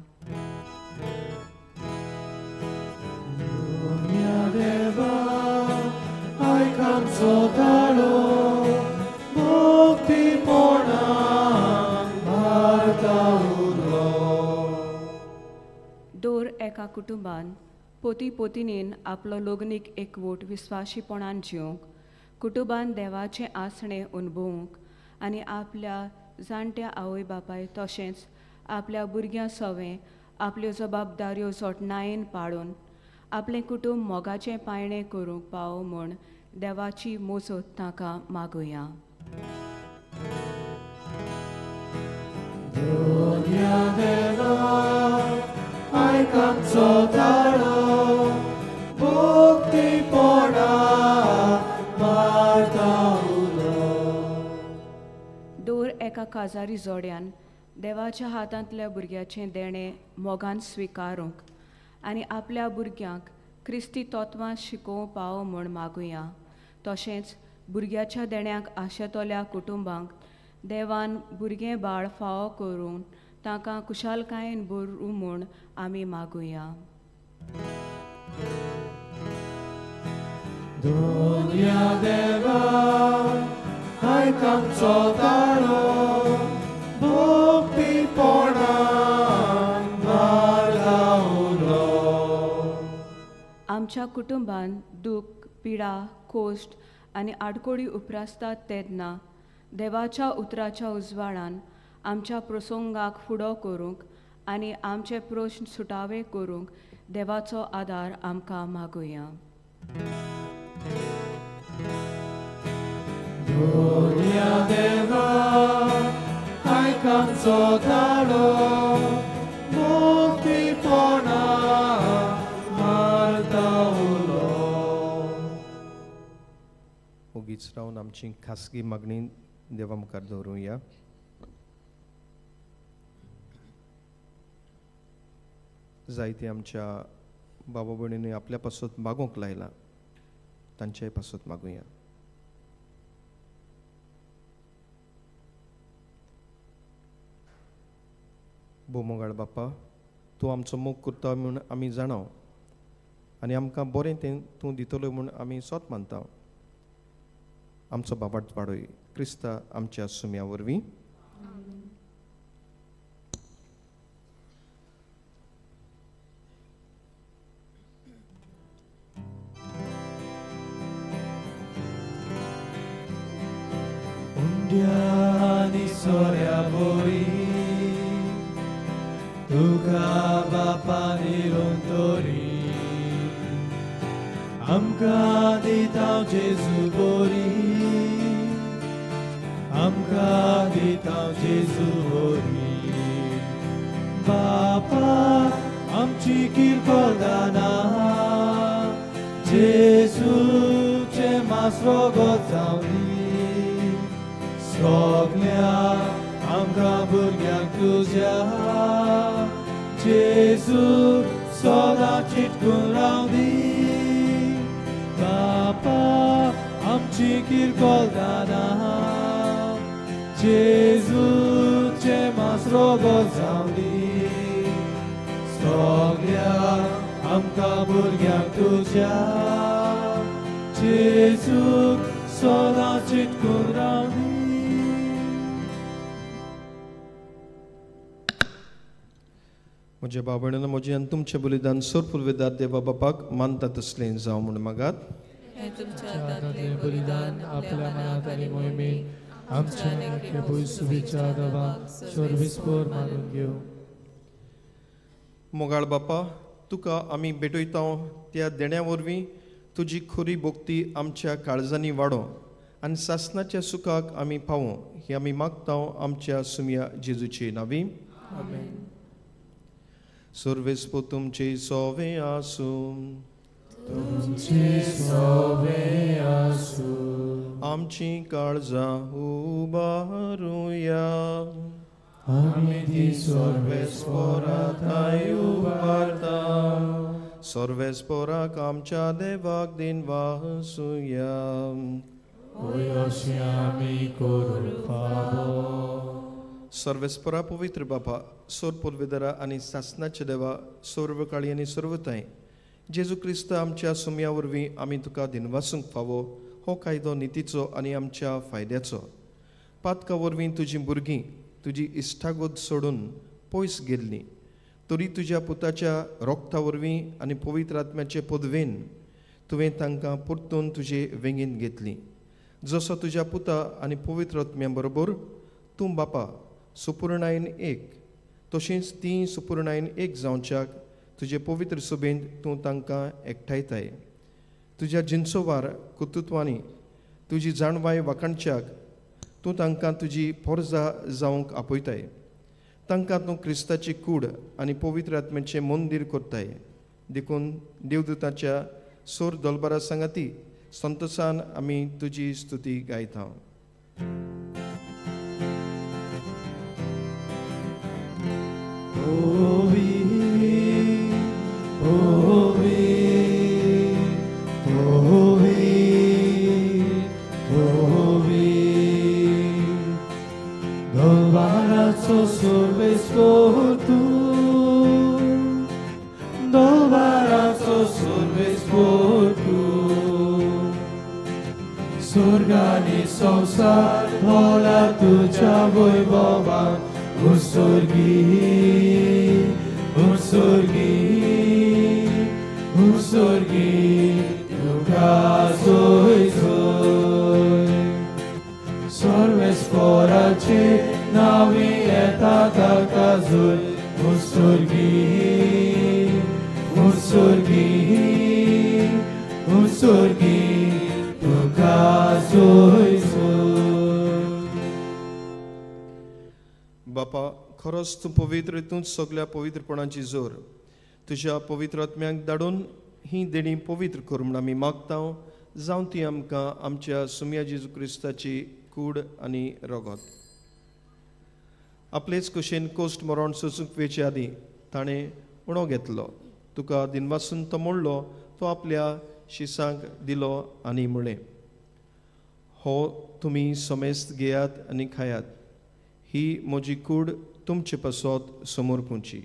दर एका कुटुंबान पोती पोतिनीन आपलो लग्नीक एकवट विस्वाशीपणान जिवंक, कुटुंबान देवाचें आसणें अनुभवूंक आनी आपल्या जाणट्या आवय बापाय तशेंच आपल्या भुरग्यां सवें आपल्यो जबाबदाऱ्यो जोटणायेन पाळून आपलें कुटुंब मोगाचें पायणें करूंक पावो म्हूण देवाची मोजत तांकां मागुया. काजारी जोड्यान देवाच्या हातांतल्या भुरग्याचें देणें मोगान स्विकारूंक आनी आपल्या भुरग्यांक क्रिस्ती तत्वां शिकोवं पावो म्हूण मागुया. तशेंच भुरग्याच्या देण्याक आशेतोल्या कुटुंबांक देवान भुरगें बाळ फावो करून तांकां कुशालकायेन भरूं म्हूण आमी मागुया. दुनिया देवा आयकामचो ताळो भक्तीपणान मारगावलो. आमच्या कुटुंबान दूख, पिडा, कोश्ट आनी आडकोडी उप्रासतात तेन्ना देवाच्या उतराच्या उजवाडान आमच्या प्रसंगाक फुडो करूंक आनी आमचे प्रश्न सुटावे करूंक देवाचो आदार आमकां मागुया. दुनिया देवा आयकामचो ताळो भक्तीपणान मारगावलो. ओगीच रावन आमची खासगी मागणी देवा मुखार दवरुया. जायते आमच्या बाबा भयणींनी आपल्या पासत मागोंक लायला, तांच्याय पासत मागुया. बोमोगाळ बापा, तूं आमचो मोग करता म्हूण आमी जाणाव आनी आमकां बरें तें तूं दितलो म्हूण आमी सोत मानता. आमचो बाबाट वाडय क्रिस्ता आमच्या सुम्या वरवीं. उंड्यानी सोऱ्या बोरी तुका बापानी रोंतोरी आमकां दिता जेजू बोरी आमकां दिता जेजू बोरी. बापा आमची किरकोळ दाना जेजूचे मासरो गोजावली सगल्या आमकां भुरग्यांक तुज्या जेजू सदां चिटकून रावदी. बापा आमची किरकोळ दाना जेजूचे मासरो गोजावली सगल्या आमकां भुरग्यांक तुज्या जेजूक सदां चिटकून रावदी. म्हज्या बाबण्यान म्हजें आनी तुमचें बलिदान सोरपुर्वेदार देवा बापाक मानता तसलें जावं म्हूण मागात. बलिदान आपल्या मनात आनी मोहिमेत आमच्या सुविचार देवाक सर्विस्पोर मानून घेवं. मोगाळ बापा, तुका आमी भेटयता त्या देण्या वरवीं तुजी खरी भोक्ती आमच्या काळजांनी वाडो आनी सासणाच्या सुखाक आमी पावो ही आमी मागता आमच्या सुम्या जेजूचे नांवी. सर्वेस्पो तुमचे सोवे आसूं, तुमचे सोवे आसूं. आमची काळजां उबारुया, आमी ती सर्वेस्पोरांताय उबारता. सर्वेस्पोराक आमच्या देवाक दिनवासुया. ओय अशें आमी करूंक फावो. सर्वेस्परा पवित्र बापा, सोर पुर्वेदारा आनी सासणाचे देवा, सर्वकाळी आनी सर्वताय जेजू क्रिस्त आमच्या सुम्या वरवीं आमी तुका दिनवासूंक फावो हो कायदो नितीचो आनी आमच्या फायद्याचो. पातका वरवीं तुजीं भुरगीं तुजी इश्टागोद सोडून पयस गेल्लीं, तरी तुज्या पुताच्या रोगता वरवीं आनी पवित्र आत्म्याचे पदवेन तुवें तांकां परतून तुजे वेंगीन घेतलीं. जसो तुज्या पुता आनी पवित्र आत्म्या बरोबर तूं बापा सुपूर्णायेन एक, तशींच तीं सुपूर्णायेन एक जावच्याक तुजे पवित्र सभेंत तूं तांकां एकठायताय. तुज्या जिन्सोवार कुतुत्वांनी तुजी जाणवाय वाखणच्याक तूं तांकां तुजी पोरजां जावंक आपयताय. तांकां तूं क्रिस्ताची कूड आनी पवित्र आत्म्याचें मंदीर करताय. देखून देवदूताच्या सोर दलबारा सांगाती संतोशान आमी तुजी स्तुती गायता. Surgani संसार भोला तुझ्या वैभवान उत्सर्गी तुका सोय सर्वेस्पराचे नावी येता ताका जोय उत्सर्गी तुका सोय बापा खरोच तूं पवित्र तूंच सगळ्या पवित्रपणाची जोर तुज्या पवित्र आत्म्याक धाडून ही देणी पवित्र कर म्हूण आमी मागता जावं ती आमकां आमच्या सुम्या जेजू क्रिस्ताची कूड आनी रगत आपलेच कुशेन कोस्ट मरण सोंसूंक वेचे आदीं ताणें उणो घेतलो तुका दिनवासून तो मोडलो तो आपल्या शिसांक दिलो आनी म्हळें हो तुमी समेस्त घेयात आनी खायात ही म्हजी कूड तुमचे पासत समोर पुंची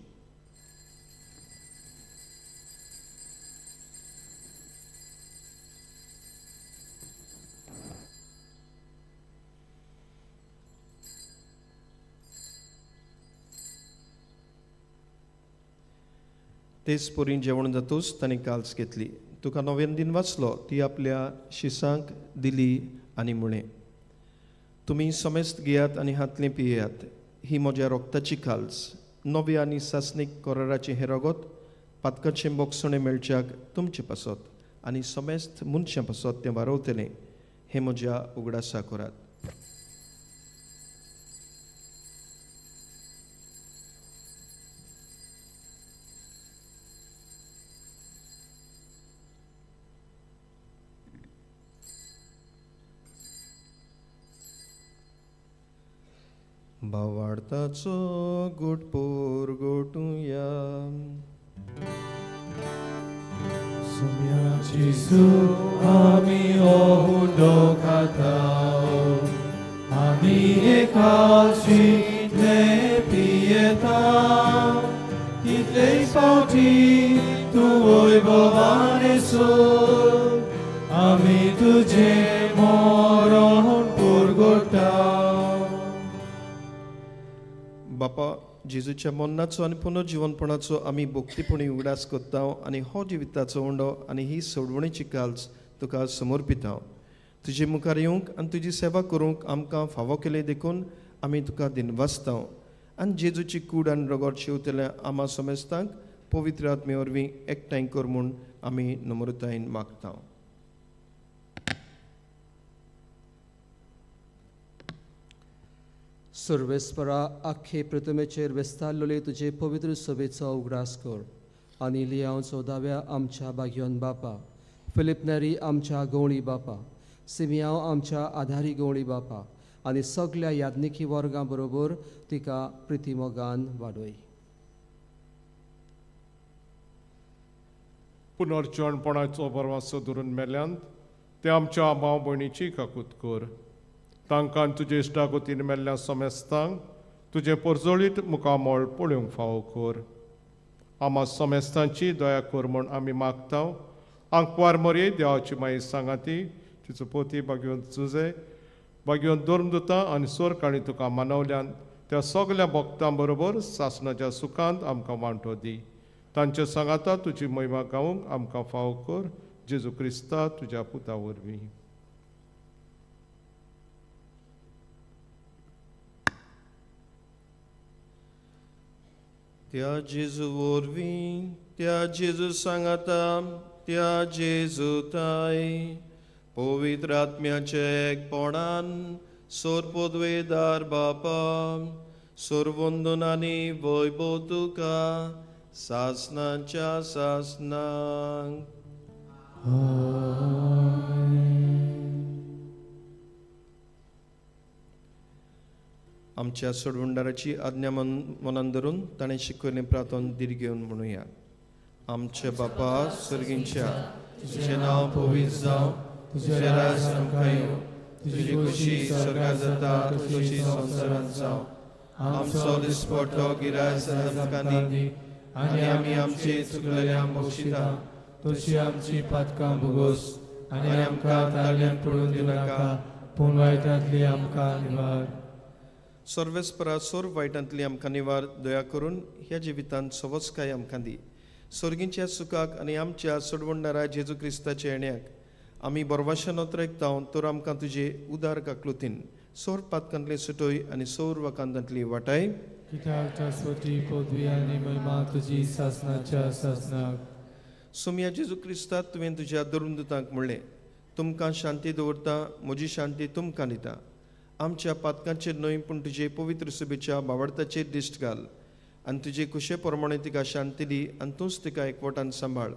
तेच पोरीं जेवण जातूच ताणें काल्स घेतली तुका नव्यान दिन वाचलो ती आपल्या शिसांक दिली आनी म्हळें तुमी समेस्त घेयात आनी हातलें पियेयात ही म्हज्या रोगताची काल्स नवे आनी सासणीक कराराचें हें रगत पातकाचें बोगसणें मेळच्याक तुमचे पासत आनी समेस्त मनशां पासत तें वारवतलें हें म्हज्या उगडासा करात भावार्थाचो गोटपोर गोटुया सुम्याची सूख आमी ओहुंडो खाताव आमी एकाशीतले पियेता कितलेय फावटी तूं वैभवान येसो आमी तुजें मरण पुरगोटा बापा जेजूच्या मरणाचो आनी पुनर्जीवनपणाचो आमी भोक्तीपणी उगडास करता आनी हो जिविताचो उंडो आनी ही सोडवणेची काल्स तुका समर्पिता तुजे मुखार येवंक आनी तुजी सेवा करूंक आमकां फावो केले देखून आमी तुका दिनवासता आनी जेजूची कूड आनी रगत शेवतल्या आमा समेस्तांक पवित्र आत्मे वरवीं एकठांय कर म्हूण आमी नम्रतायेन मागता सर्वेस्परा आख्खे प्रथमेचेर वेस्तारलोले तुजे पवित्र सभेचो उगडास कर आनी लियांवचो दाव्या आमच्या बागयोन बापा फिलिप नेरी आमच्या गवळी बापा सिमियांव आमच्या आधारी गवळी बापा आनी सगळ्या याज्ञिकी वर्गां बरोबर तिका प्रितीमोगान वाडय पुनर्जीवनपणाचो बरवासो धरून मेल्यांत ते आमच्या भाव भयणीची काकूत कर तांकां तुजे इश्टागोतीन मेल्ल्या समेस्तांक तुजे परजोळीत मुखामोळ पळोवंक फावो कर आमा समेस्तांची दया कर म्हूण आमी मागता आंकवार मोरये देवाची माई सांगाती तिचो पोती बागयोन झुजे बागयोन दोर्मदुतां आनी सोरकाणी तुका मानवल्यान त्या सगळ्या भक्तां बरोबर सासणाच्या सुखांत आमकां वांटो दी तांच्या सांगाता तुजी महिमा गावूंक आमकां फावो कर जेजू क्रिस्ता तुज्या पुता वरवीं त्या जेजू वरवीं त्या जेजू सांगाता त्या जेजू ताय पवित्र आत्म्याचे एकपणान सोरपोद्वेदार बापा सोरवंदनांनी वैभव तुका सासनाच्या सासनांक आमच्या सोडवणदाराची आज्ञा मनान धरून ताणें शिकयलें प्रार्थन दीर घेवन म्हणुया. आमच्या बापा सर्गींच्या, तुजें नांव पवित्र जावं, तुजें राज आमकां येवं, तुजी खुशी स्वर्गांत जाता तशी संवसारांत जावं. आमचो दिसपट्टो गिराय आमकां दी, आनी आमी आमची चुकलेल्यांक बक्षिता, तशी आमची पातकां भोगोस, आनी आमकां ताल्यांत पडून दिनाका, पूण वायटांतली आमकां निवार. सर्वेस्परा सोर वायटांतली आमकां निवार, दया करून ह्या जिवितांत सवस्काय आमकां दी. सर्गींच्या सुखाक आनी आमच्या सोडवणदारा जेजू क्रिस्ताच्या येण्याक आमी बरवाशान ओतरेकताव, तर आमकां तुजे उदार काकलुतीन सोर पातकांतली सुटोय आनी सोर वाकांतांतली वाटाय. कित्याक शास्वती पदवी आनी महिमा तुजी सासनाच्या सासनाक. सुमया जेजू क्रिस्तांत तुवें तुज्या दुरुंदतांक म्हणलें, तुमकां शांती दवरता, म्हजी शांती तुमकां दिता. आमच्या पातकांचेर न्हय पूण तुजे पवित्र सुबेच्या बावडताचेर दिश्ट घाल, आनी तुजे कुशे प्रमाणे तिका शांती दी, आनी तूंच तिका एकवटान सांबाळ,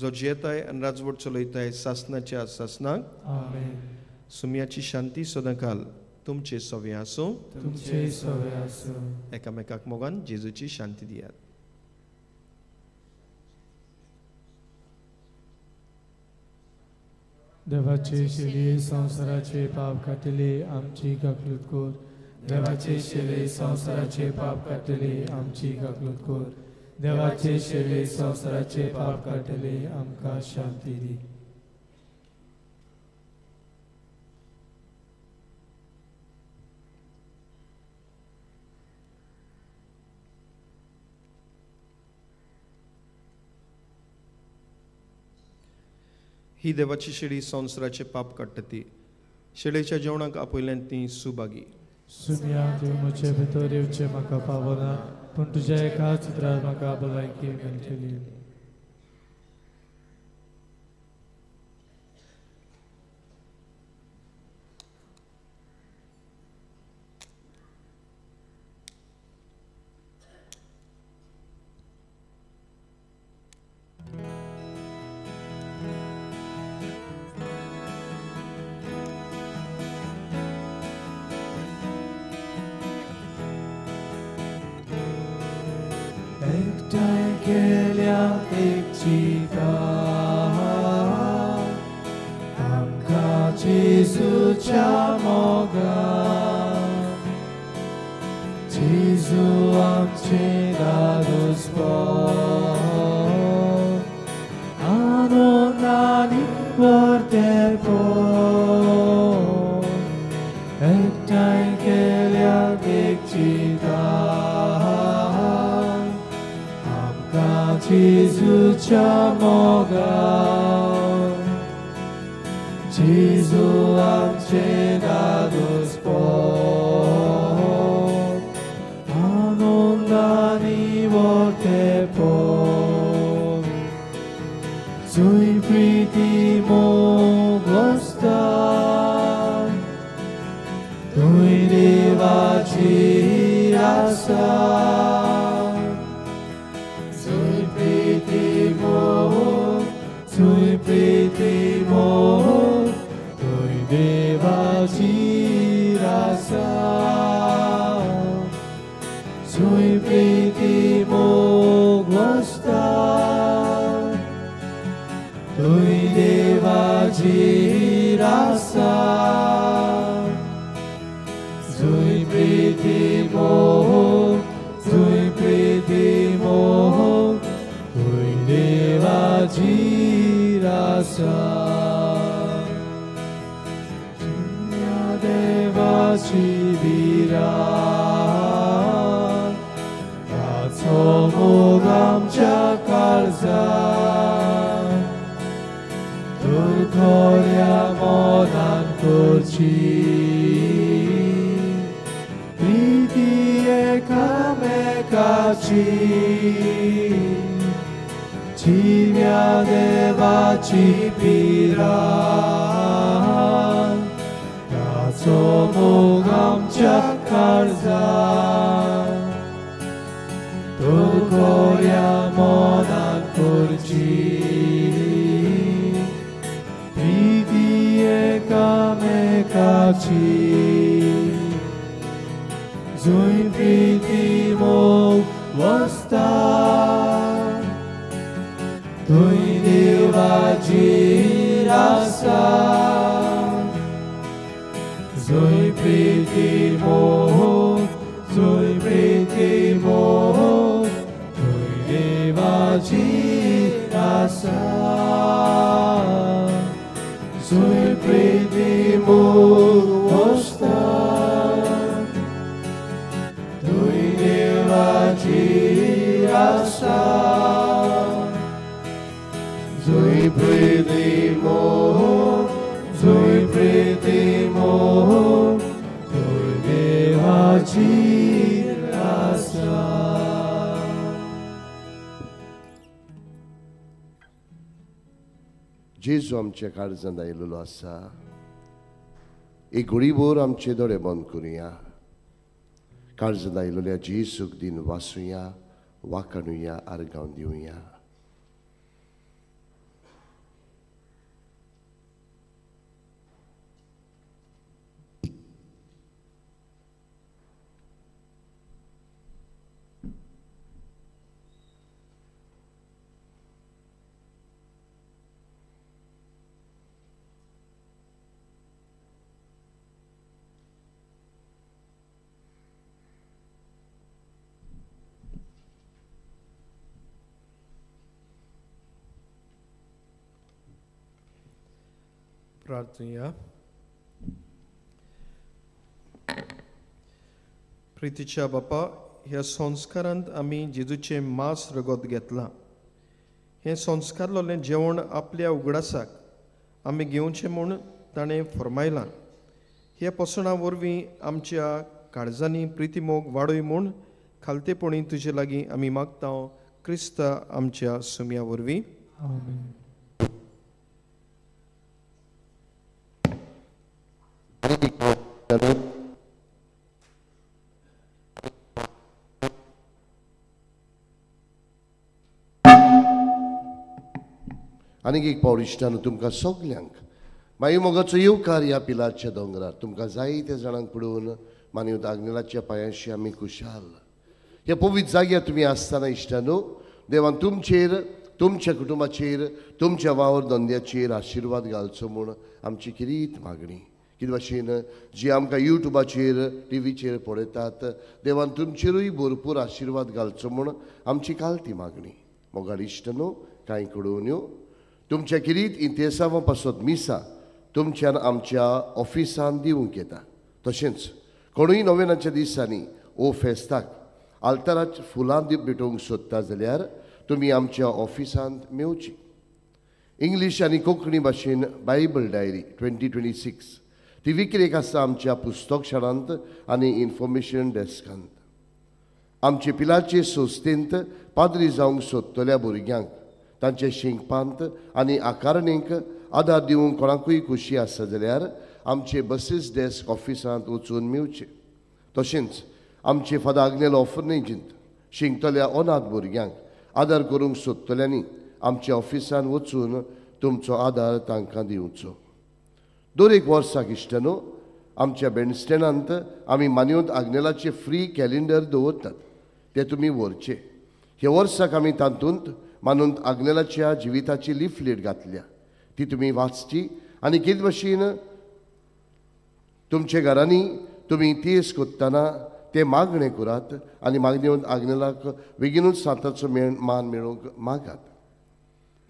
जो जियेताय आनी राजवट चलयताय सासनाच्या सासनाक. आमेन. सुमयाची शांती सदां काल तुमचे सवे आसूं. तुमचे सवे आसूं. एकामेकाक मोगान जेजूची शांती दियात. देवाचे शेले संवसाराचे पाप काटले आमची गाकलूत कोर. देवाचे शेले संवसाराचे पाप काटले आमची गाकलूत कोर. देवाचे शेले संवसाराचे पाप काटले आमकां शांती दी. ही देवाची शेळी संवसाराचे पाप काडटा ती. शेळेच्या जेवणाक आपयल्यान ती सुभागी. सुमया तूं म्हजे भितर येवचें म्हाका पावना, पूण तुज्या एका चित्रांत म्हाका भलायकी मेळटली. एकठांय केल्या एक चिका, आमकां जेजूच्या मोगान. जेजू आमचें दादोसपण, आनंदानी वर्तेपण. एकठांय केल्या एक चिका, जेजूच्या मोगान. जेजू आमचें दादोसपण, आनंदानी वर्तेपण. जूय प्रिती मोग वसता, तुय देवाची आसा. Tui priti mo, tui devaci rasa. Tui priti mo gusta, tui devaci rasa. Tui priti mo, tui priti mo, tui devaci rasa. Dunya devaci viran, taco mogam cakalzan. Turkoria monan kurci, priti ekamekaci. Cimia devaci piran, taco mogam cakalzan. Turkoria monan kurci, priti ekamekaci. तुई देवाची आसा जोय प्रीती मोह जोय प्रीती मोह तुई देवाची आसा जोय प्रीती मोह वस्ता तुई देवाची आसा जोय प्रीती मोह जोय प्रीती मोह तुई देवाची आसा. जेजू आमच्या काळजांत आयिल्लो आसा. एक घडीभर आमचे दोळे बंद करुया. काळजांत आयिल्ल्या जेजूक दिन वाचुया, वाखाणुया, आर्गांव दिवया. प्रार्थना. प्रितीच्या बापा, ह्या संस्कारांत आमी जेजूचे मांस रगत घेतलां. हें संस्कारलोलें जेवण आपल्या उगडासाक आमी घेवचें म्हूण ताणें फरमायलां. ह्या पसणा वरवीं आमच्या काळजांनी प्रिती मोग वाडय म्हूण खालतेपणी तुजे लागीं आमी मागता. क्रिस्ता आमच्या सुम्या वरवीं. आनीक एक पावल इश्टानो तुमकां सगल्यांक मागीर मोगाचो येवकार ह्या पिलाच्या दोंगरार तुमकां जायत्या जाणांक पळोवन मानव आग्नेलाच्या पांयाशी आमी खुशाल. ह्या पवित्र जाग्यार तुमी आसतना इश्टानो देवान तुमचेर, तुमच्या कुटुंबाचेर, तुमच्या वावर धंद्याचेर आशिर्वाद घालचो म्हूण आमची किरीत मागणी. कितें भाशेन जी आमकां युट्यूबाचेर टीव्हीचेर पळयतात देवान तुमचेरूय भरपूर आशिर्वाद घालचो म्हूण आमची कालती मागणी. मोगाड इश्टानो कांय कळोवन्यो तुमच्या किरीत इतिहासांवा पासत मिसा तुमच्यान आमच्या ऑफिसान दिवंक येता. तशेंच कोणूय नोवेनाच्या दिसांनी ओ फेस्ताक आल्ताराच फुलां भेटोवंक सोदता जाल्यार तुमी आमच्या ऑफिसांत मेवची. इंग्लीश आनी कोंकणी भाशेन बायबल डायरी 2026 ती विक्रेक आसा आमच्या पुस्तकशाळांत आनी इन्फॉर्मेशन डेस्कांत. आमचे पिलाचे संस्थेंत पाद्री जावंक सोदतल्या भुरग्यांक तांचे शिंकपांत आनी आकारणेक आदार दिवंक कोणाकूय खुशी आसा जाल्यार आमचे बसीस डेस्क ऑफिसांत वचून मेवचे. तशेंच आमचे फादर आग्नेल ऑफर्नेजींत शिंकतल्या अनाथ भुरग्यांक आदार करूंक सोदतल्यांनी आमच्या ऑफिसान वचून तुमचो आदार तांकां दिवचो. दर एक वर्साक इश्टानो आमच्या बँडस्टँडांत आमी मानवंत आग्नेलाचे फ्री कॅलेंडर दवरतात ते तुमी व्हरचे. हे वर्साक आमी तातूंत मानवंत आग्नेलाच्या जिविताची लिफलेट घातल्या ती तुमी वाचची आनी कितें भाशेन तुमच्या घरांनी तुमी तेस कोत्ताना ते मागणें करात आनी मागणेवंत आग्नेलाक बेगीनूच साताचो मान मेळोवंक मागात.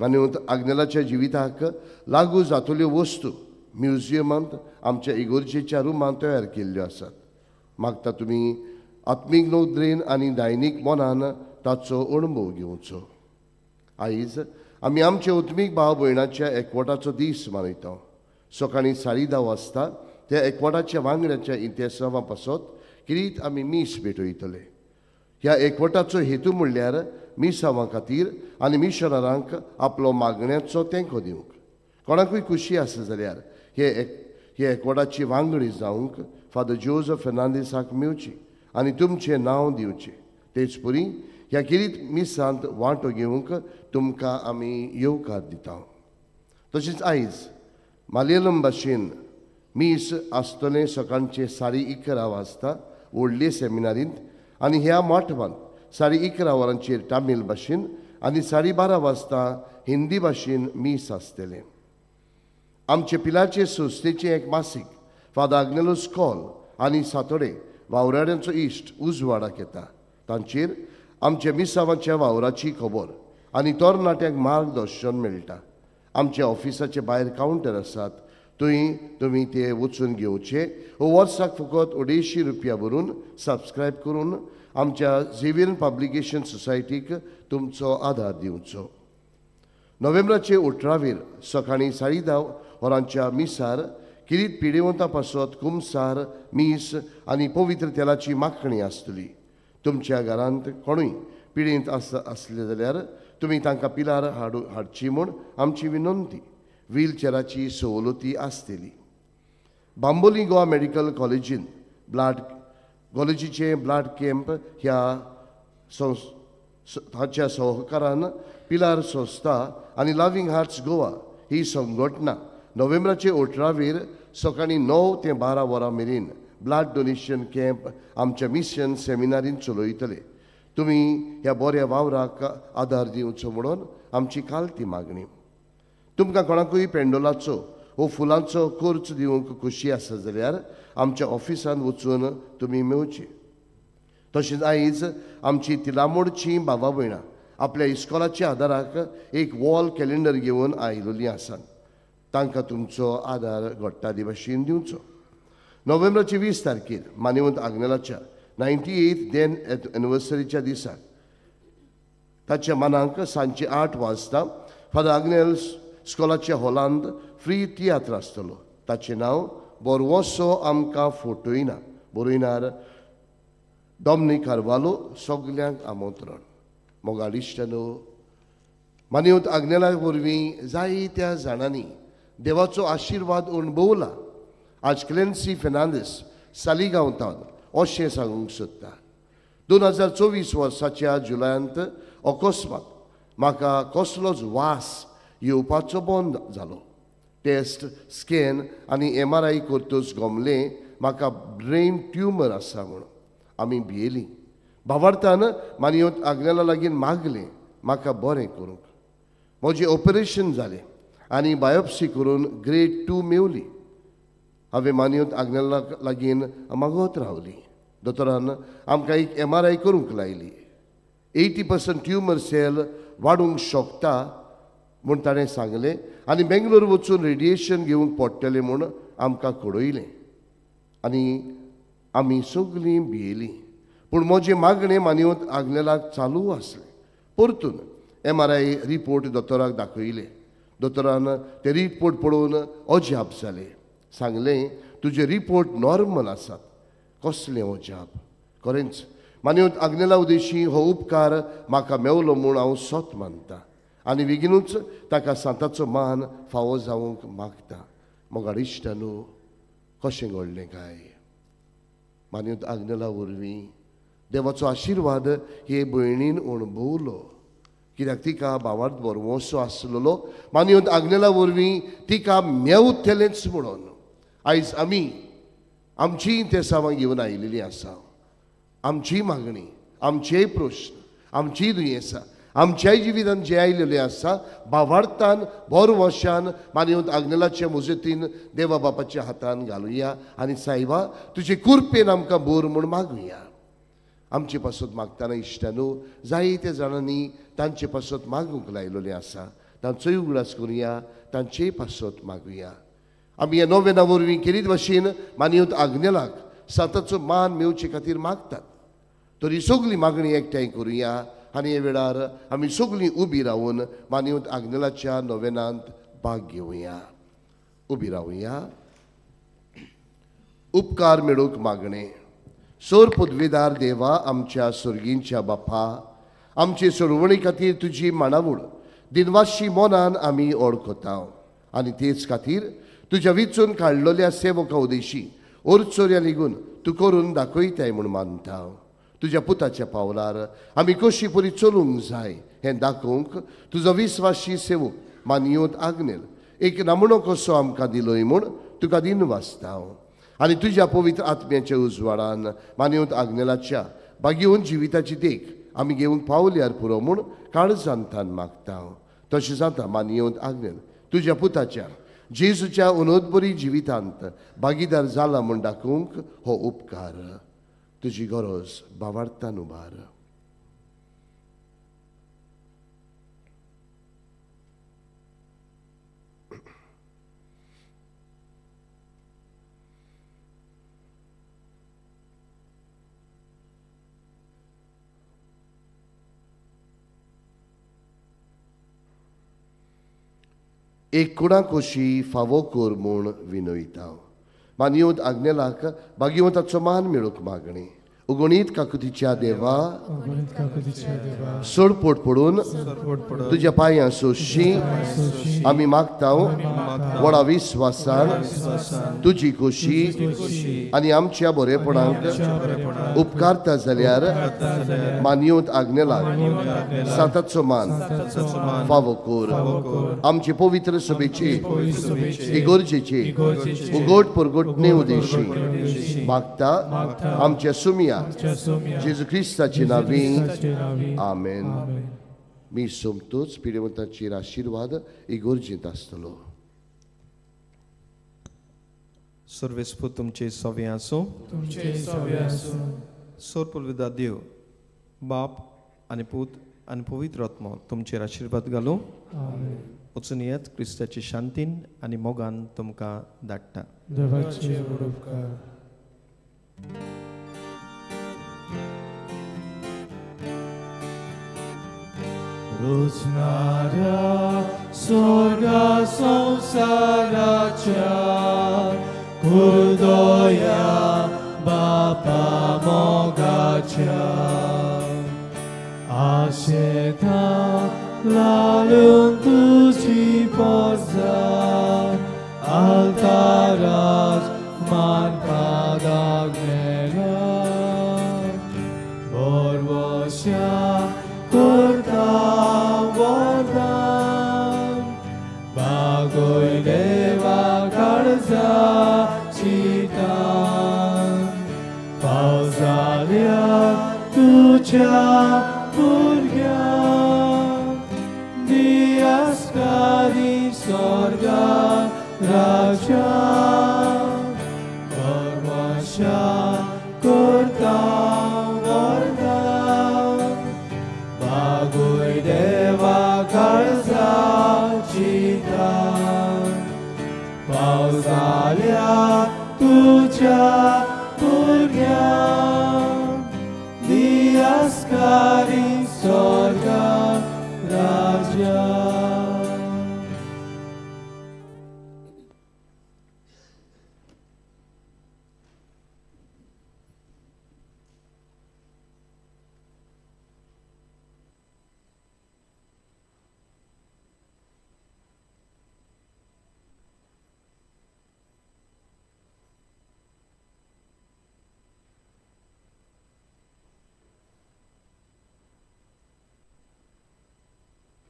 मानवंत आग्नेलाच्या जिविताक लागू जातल्यो वस्तू म्युजियमांत आमच्या इगोर्जेच्या रुमांत तयार केल्ल्यो आसात. मागता तुमी आत्मीक नोदरेन आनी दैनीक मनान ताचो अणभव घेवचो. आयज आमी आमच्या उत्मीक भाव भयणाच्या एकवटाचो दीस मनयता. सकाळीं 10:30 वाजता त्या एकवटाच्या वांगड्याच्या इतिहासा पासत किरीत आमी मीस भेटयतले. ह्या एकवटाचो हेतू म्हणल्यार मिसांवा खातीर आनी मिशनरांक आपलो मागण्याचो तेंको दिवंक. कोणाकूय खुशी आसा जाल्यार हे एकवटाची वांगडी जावंक फादर जोझफ फेर्नांदीसाक मेवची आनी तुमचें नांव दिवचें. तेच परी ह्या किरीत मिसांत वांटो घेवंक तुमकां आमी येवकार दिता. तशेंच आयज मलयालम भाशेन मीस आसतलें सकाळचे 11:30 वाजता व्हडले सेमिनारींत आनी ह्या माटवांत 11:30 वरांचेर तामील भाशेन आनी 12:30 वाजता हिंदी भाशेन मीस आसतलें. आमचे पिलाचे संस्थेचें एक मासीक फादर आग्नेलोस कॉल आनी सातोडे वावराड्यांचो इश्ट उजवाडाक येता. तांचेर आमच्या मिसांवाच्या वावराची खबर आनी तरणाट्यांक मार्गदर्शन मेळटा. आमच्या ऑफिसाचे भायर कावंटर आसात, थंय तुमी ते वचून घेवचे. वर्साक फकत 250 रुपया भरून सबस्क्रायब करून आमच्या झेवियर पब्लिकेशन सोसायटीक तुमचो आदार दिवचो. नोव्हेंबराचे 18 सकाळीं 10:30 वरांच्या मिसार किरीत पिडेवंता पासत कुमसार मीस आनी पवित्र तेलाची माखणी आसतली. तुमच्या घरांत कोणूय पिडेंत आसले जाल्यार तुमी तांकां पिलार हाडची म्हूण आमची विनंती. व्हीलचॅराची सवलती आसतली. बांबोली गोवा मेडिकल कॉलेजीन कॉलेजीचे ब्लड कॅम्प ह्या हाच्या सहकारान पिलार संस्था आनी लविंग हार्ट्स गोवा ही संघटना नोव्हेंबराचे 18 सकाळीं 9 ते 12 वरां मेरेन ब्लड डोनेशन कॅम्प आमच्या मिशन सेमिनारीन चलयतले. तुमी ह्या बऱ्या वावराक आदार दिवचो म्हणून आमची कालती मागणी. तुमकां कोणाकूय पेंडोलाचो वो फुलांचो खर्च दिवंक खुशी आसा जाल्यार आमच्या ऑफिसान वचून तुमी मेळची. तशेंच आयज आमची तिलामोडचीं भावा भयणां आपल्या इस्कॉलाच्या आदाराक एक वॉल कॅलेंडर घेवन आयिल्लीं आसात. तांकां तुमचो आदार घडटा भाशेन दिवचो. नोव्हेंबराचे 20 तारखेर मानेवंत आग्नेलाच्या 98th डेन एनिवर्सरीच्या दिसाक ताच्या मनाक सांजे 8 वाजता फादर आग्नेल स्कॉलाच्या हॉलांत फ्री तियात्र आसतलो. ताचें नांव बोरवोसो आमकां फोटोयना. बरयणार डॉमिनिक कार्वालो. सगल्यांक आमंत्रण. मोगाडिश्टानो, मानेवंत आग्नेला वरवीं जायत्या जाणांनी देवाचो आशिर्वाद अणभवला. आज क्लेन्सी फेर्नांडीस सालिगांवांत अशें सांगूंक सोदता. 2024 वर्साच्या जुलयांत अकस्मात म्हाका कसलोच वास येवपाचो बंद जालो. टेस्ट स्कॅन आनी MRI करतच गमलें म्हाका ब्रेन ट्युमर आसा म्हूण. आमी भियेलीं. भावार्थान मानेवंत आग्नेला लागीं मागलें म्हाका बरें करूंक. म्हजें ऑपरेशन जालें आनी बायोप्सी करून ग्रेड 2 मेवली. हांवें मानेवंत आग्नेला लागीं मागत रावली. दोतोरान आमकां एक MRI करूंक लायली. 80% ट्युमर सेल वाडूंक शकता म्हूण ताणें सांगलें आनी बेंगलोर वचून रेडिएशन घेवंक पडटलें म्हूण आमकां कळयलें. आनी आमी सगळीं भियेलीं. पूण म्हजें मागणें मानेवंत आग्नेलाक चालू आसलें. परतून MRI रिपोर्ट दोतोराक दाखयले. दोतोरान ते रिपोर्ट पळोवन अजाप जालें. सांगलें तुजे रिपोर्ट नॉर्मल आसात. कसलें अजाप. खरेंच मानेवंत आग्नेला उदेशी हो उपकार म्हाका मेवलो म्हूण हांव सोत मानतां आनी बेगीनूच ताका सांताचो मान फावो जावंक मागता. मोगाडिश्टानो, कशें घडलें काय. मानेवंत आग्नेला वरवीं देवाचो आशिर्वाद हे भयणीन अणभवलो. कित्याक तिका भावार्थ बरवोसो आसलेलो. मानेवंत आग्नेला वरवीं तिका मेवतलेंच म्हणून आयज आमी आमचीं ते सावां घेवन आयिल्लीं आसा. आमची मागणी, आमचेय प्रश्न, आमचीय दुयेंसां आमच्याय जिवितांत जे आयिल्लें आसा भावार्थान बरवशान मानेवंत आग्नेलाच्या मुजतीन देवा बापाच्या हातान घालुया आनी सायबा तुजे कुर्पेन आमकां बोर म्हूण मागुया. आमचे पासत मागतना इश्टानो जायत्या जाणांनी तांचे पासत मागूंक लायिल्लें आसा. तांचोय उगडास करुया, तांचेय पासत मागुया. आमी ह्या नोवेना वरवीं केरीत भाशेन मानेवंत आग्नेलाक सांताचो मान मेवचे खातीर मागतात. तरी सगळीं मागणी एकठांय करुया आनी ह्या वेळार आमी सगळीं उबी रावन मानेवंत आग्नेलाच्या नोवेनांत भाग घेवया. उबी रावया. उपकार मेळूंक मागणें. सोर पदवेदार देवा आमच्या सर्गींच्या बापा, आमचे सोडवणी खातीर तुजी माणावळ दिनवाशी मोनान आमी ओळखता आनी तेच खातीर तुज्या विचून काडलेल्या सेवका उदेशी ओरचोऱ्या लेगून तूं करून दाखयताय म्हूण मानता. तुज्या पुताच्या पावलार आमी कशी परी चलूंक जाय हें दाखोवंक तुजो विस्वासी सेवक मानेवंत आग्नेल एक नमुनो कसो आमकां दिलोय म्हूण तुका दिनवासता. आनी तुज्या पवित्र आत्म्याच्या उजवाडान मानेवंत आग्नेलाच्या बागेवन जिविताची देख आमी घेवंक पावल्यार पुरो म्हूण काळजांतान मागता. तशें जाता मान येवन आग्नेल तुज्या पुताच्या जेजूच्या उनोदबरी जिवितांत भागीदार जाला म्हूण दाखोवंक हो उपकार. तुजी गरज बावार्थान उबार. एक कुणा कोशी फावो कोर म्हूण विनयता. मानयोद आग्नेलाक भाग्यवंताचो मान मेळूंक मागणी. उगणीत काकुतीच्या देवा सोडपोट पडून तुज्या पांयां सोशी आमी मागता व्हडा विस्वासान तुजी खोशी आनी आमच्या बरेपणाक उपकारता जाल्यार मानयोद आग्नेलाक साताचो मान फावो कोर. आमचे पवित्र सभेचे इगोर्जेचे उगोट परगोटणे उदेशी मागता आमच्या सुमिया जेजू ख्रिस्ताचे नांवी आमेन. मी सोमतोच पिडेवंताचेर आशिर्वाद इगोर्जेंत आसतलो. सर्वेस्पूत तुमचे सवे आसूं. सोरपलविदा देव बाप आनी पूत आनी पवित्र आत्मा तुमचेर आशिर्वाद घालूं. वचून येत क्रिस्ताचे शांतीन आनी मोगान तुमकां धाडटा. रोजनाऱ्या स्वर्गा संसाराच्या कुर्दोया बापा मोगाच्या आशेता लालून तुझी पोरजा altaras man padagnera borvosya kurta vardan bagoy deva karza chitan pauzalia tuja purgya diaskadi sorga raja borvosya kurta vardan bagoy deva karza chitan pauzalia tuja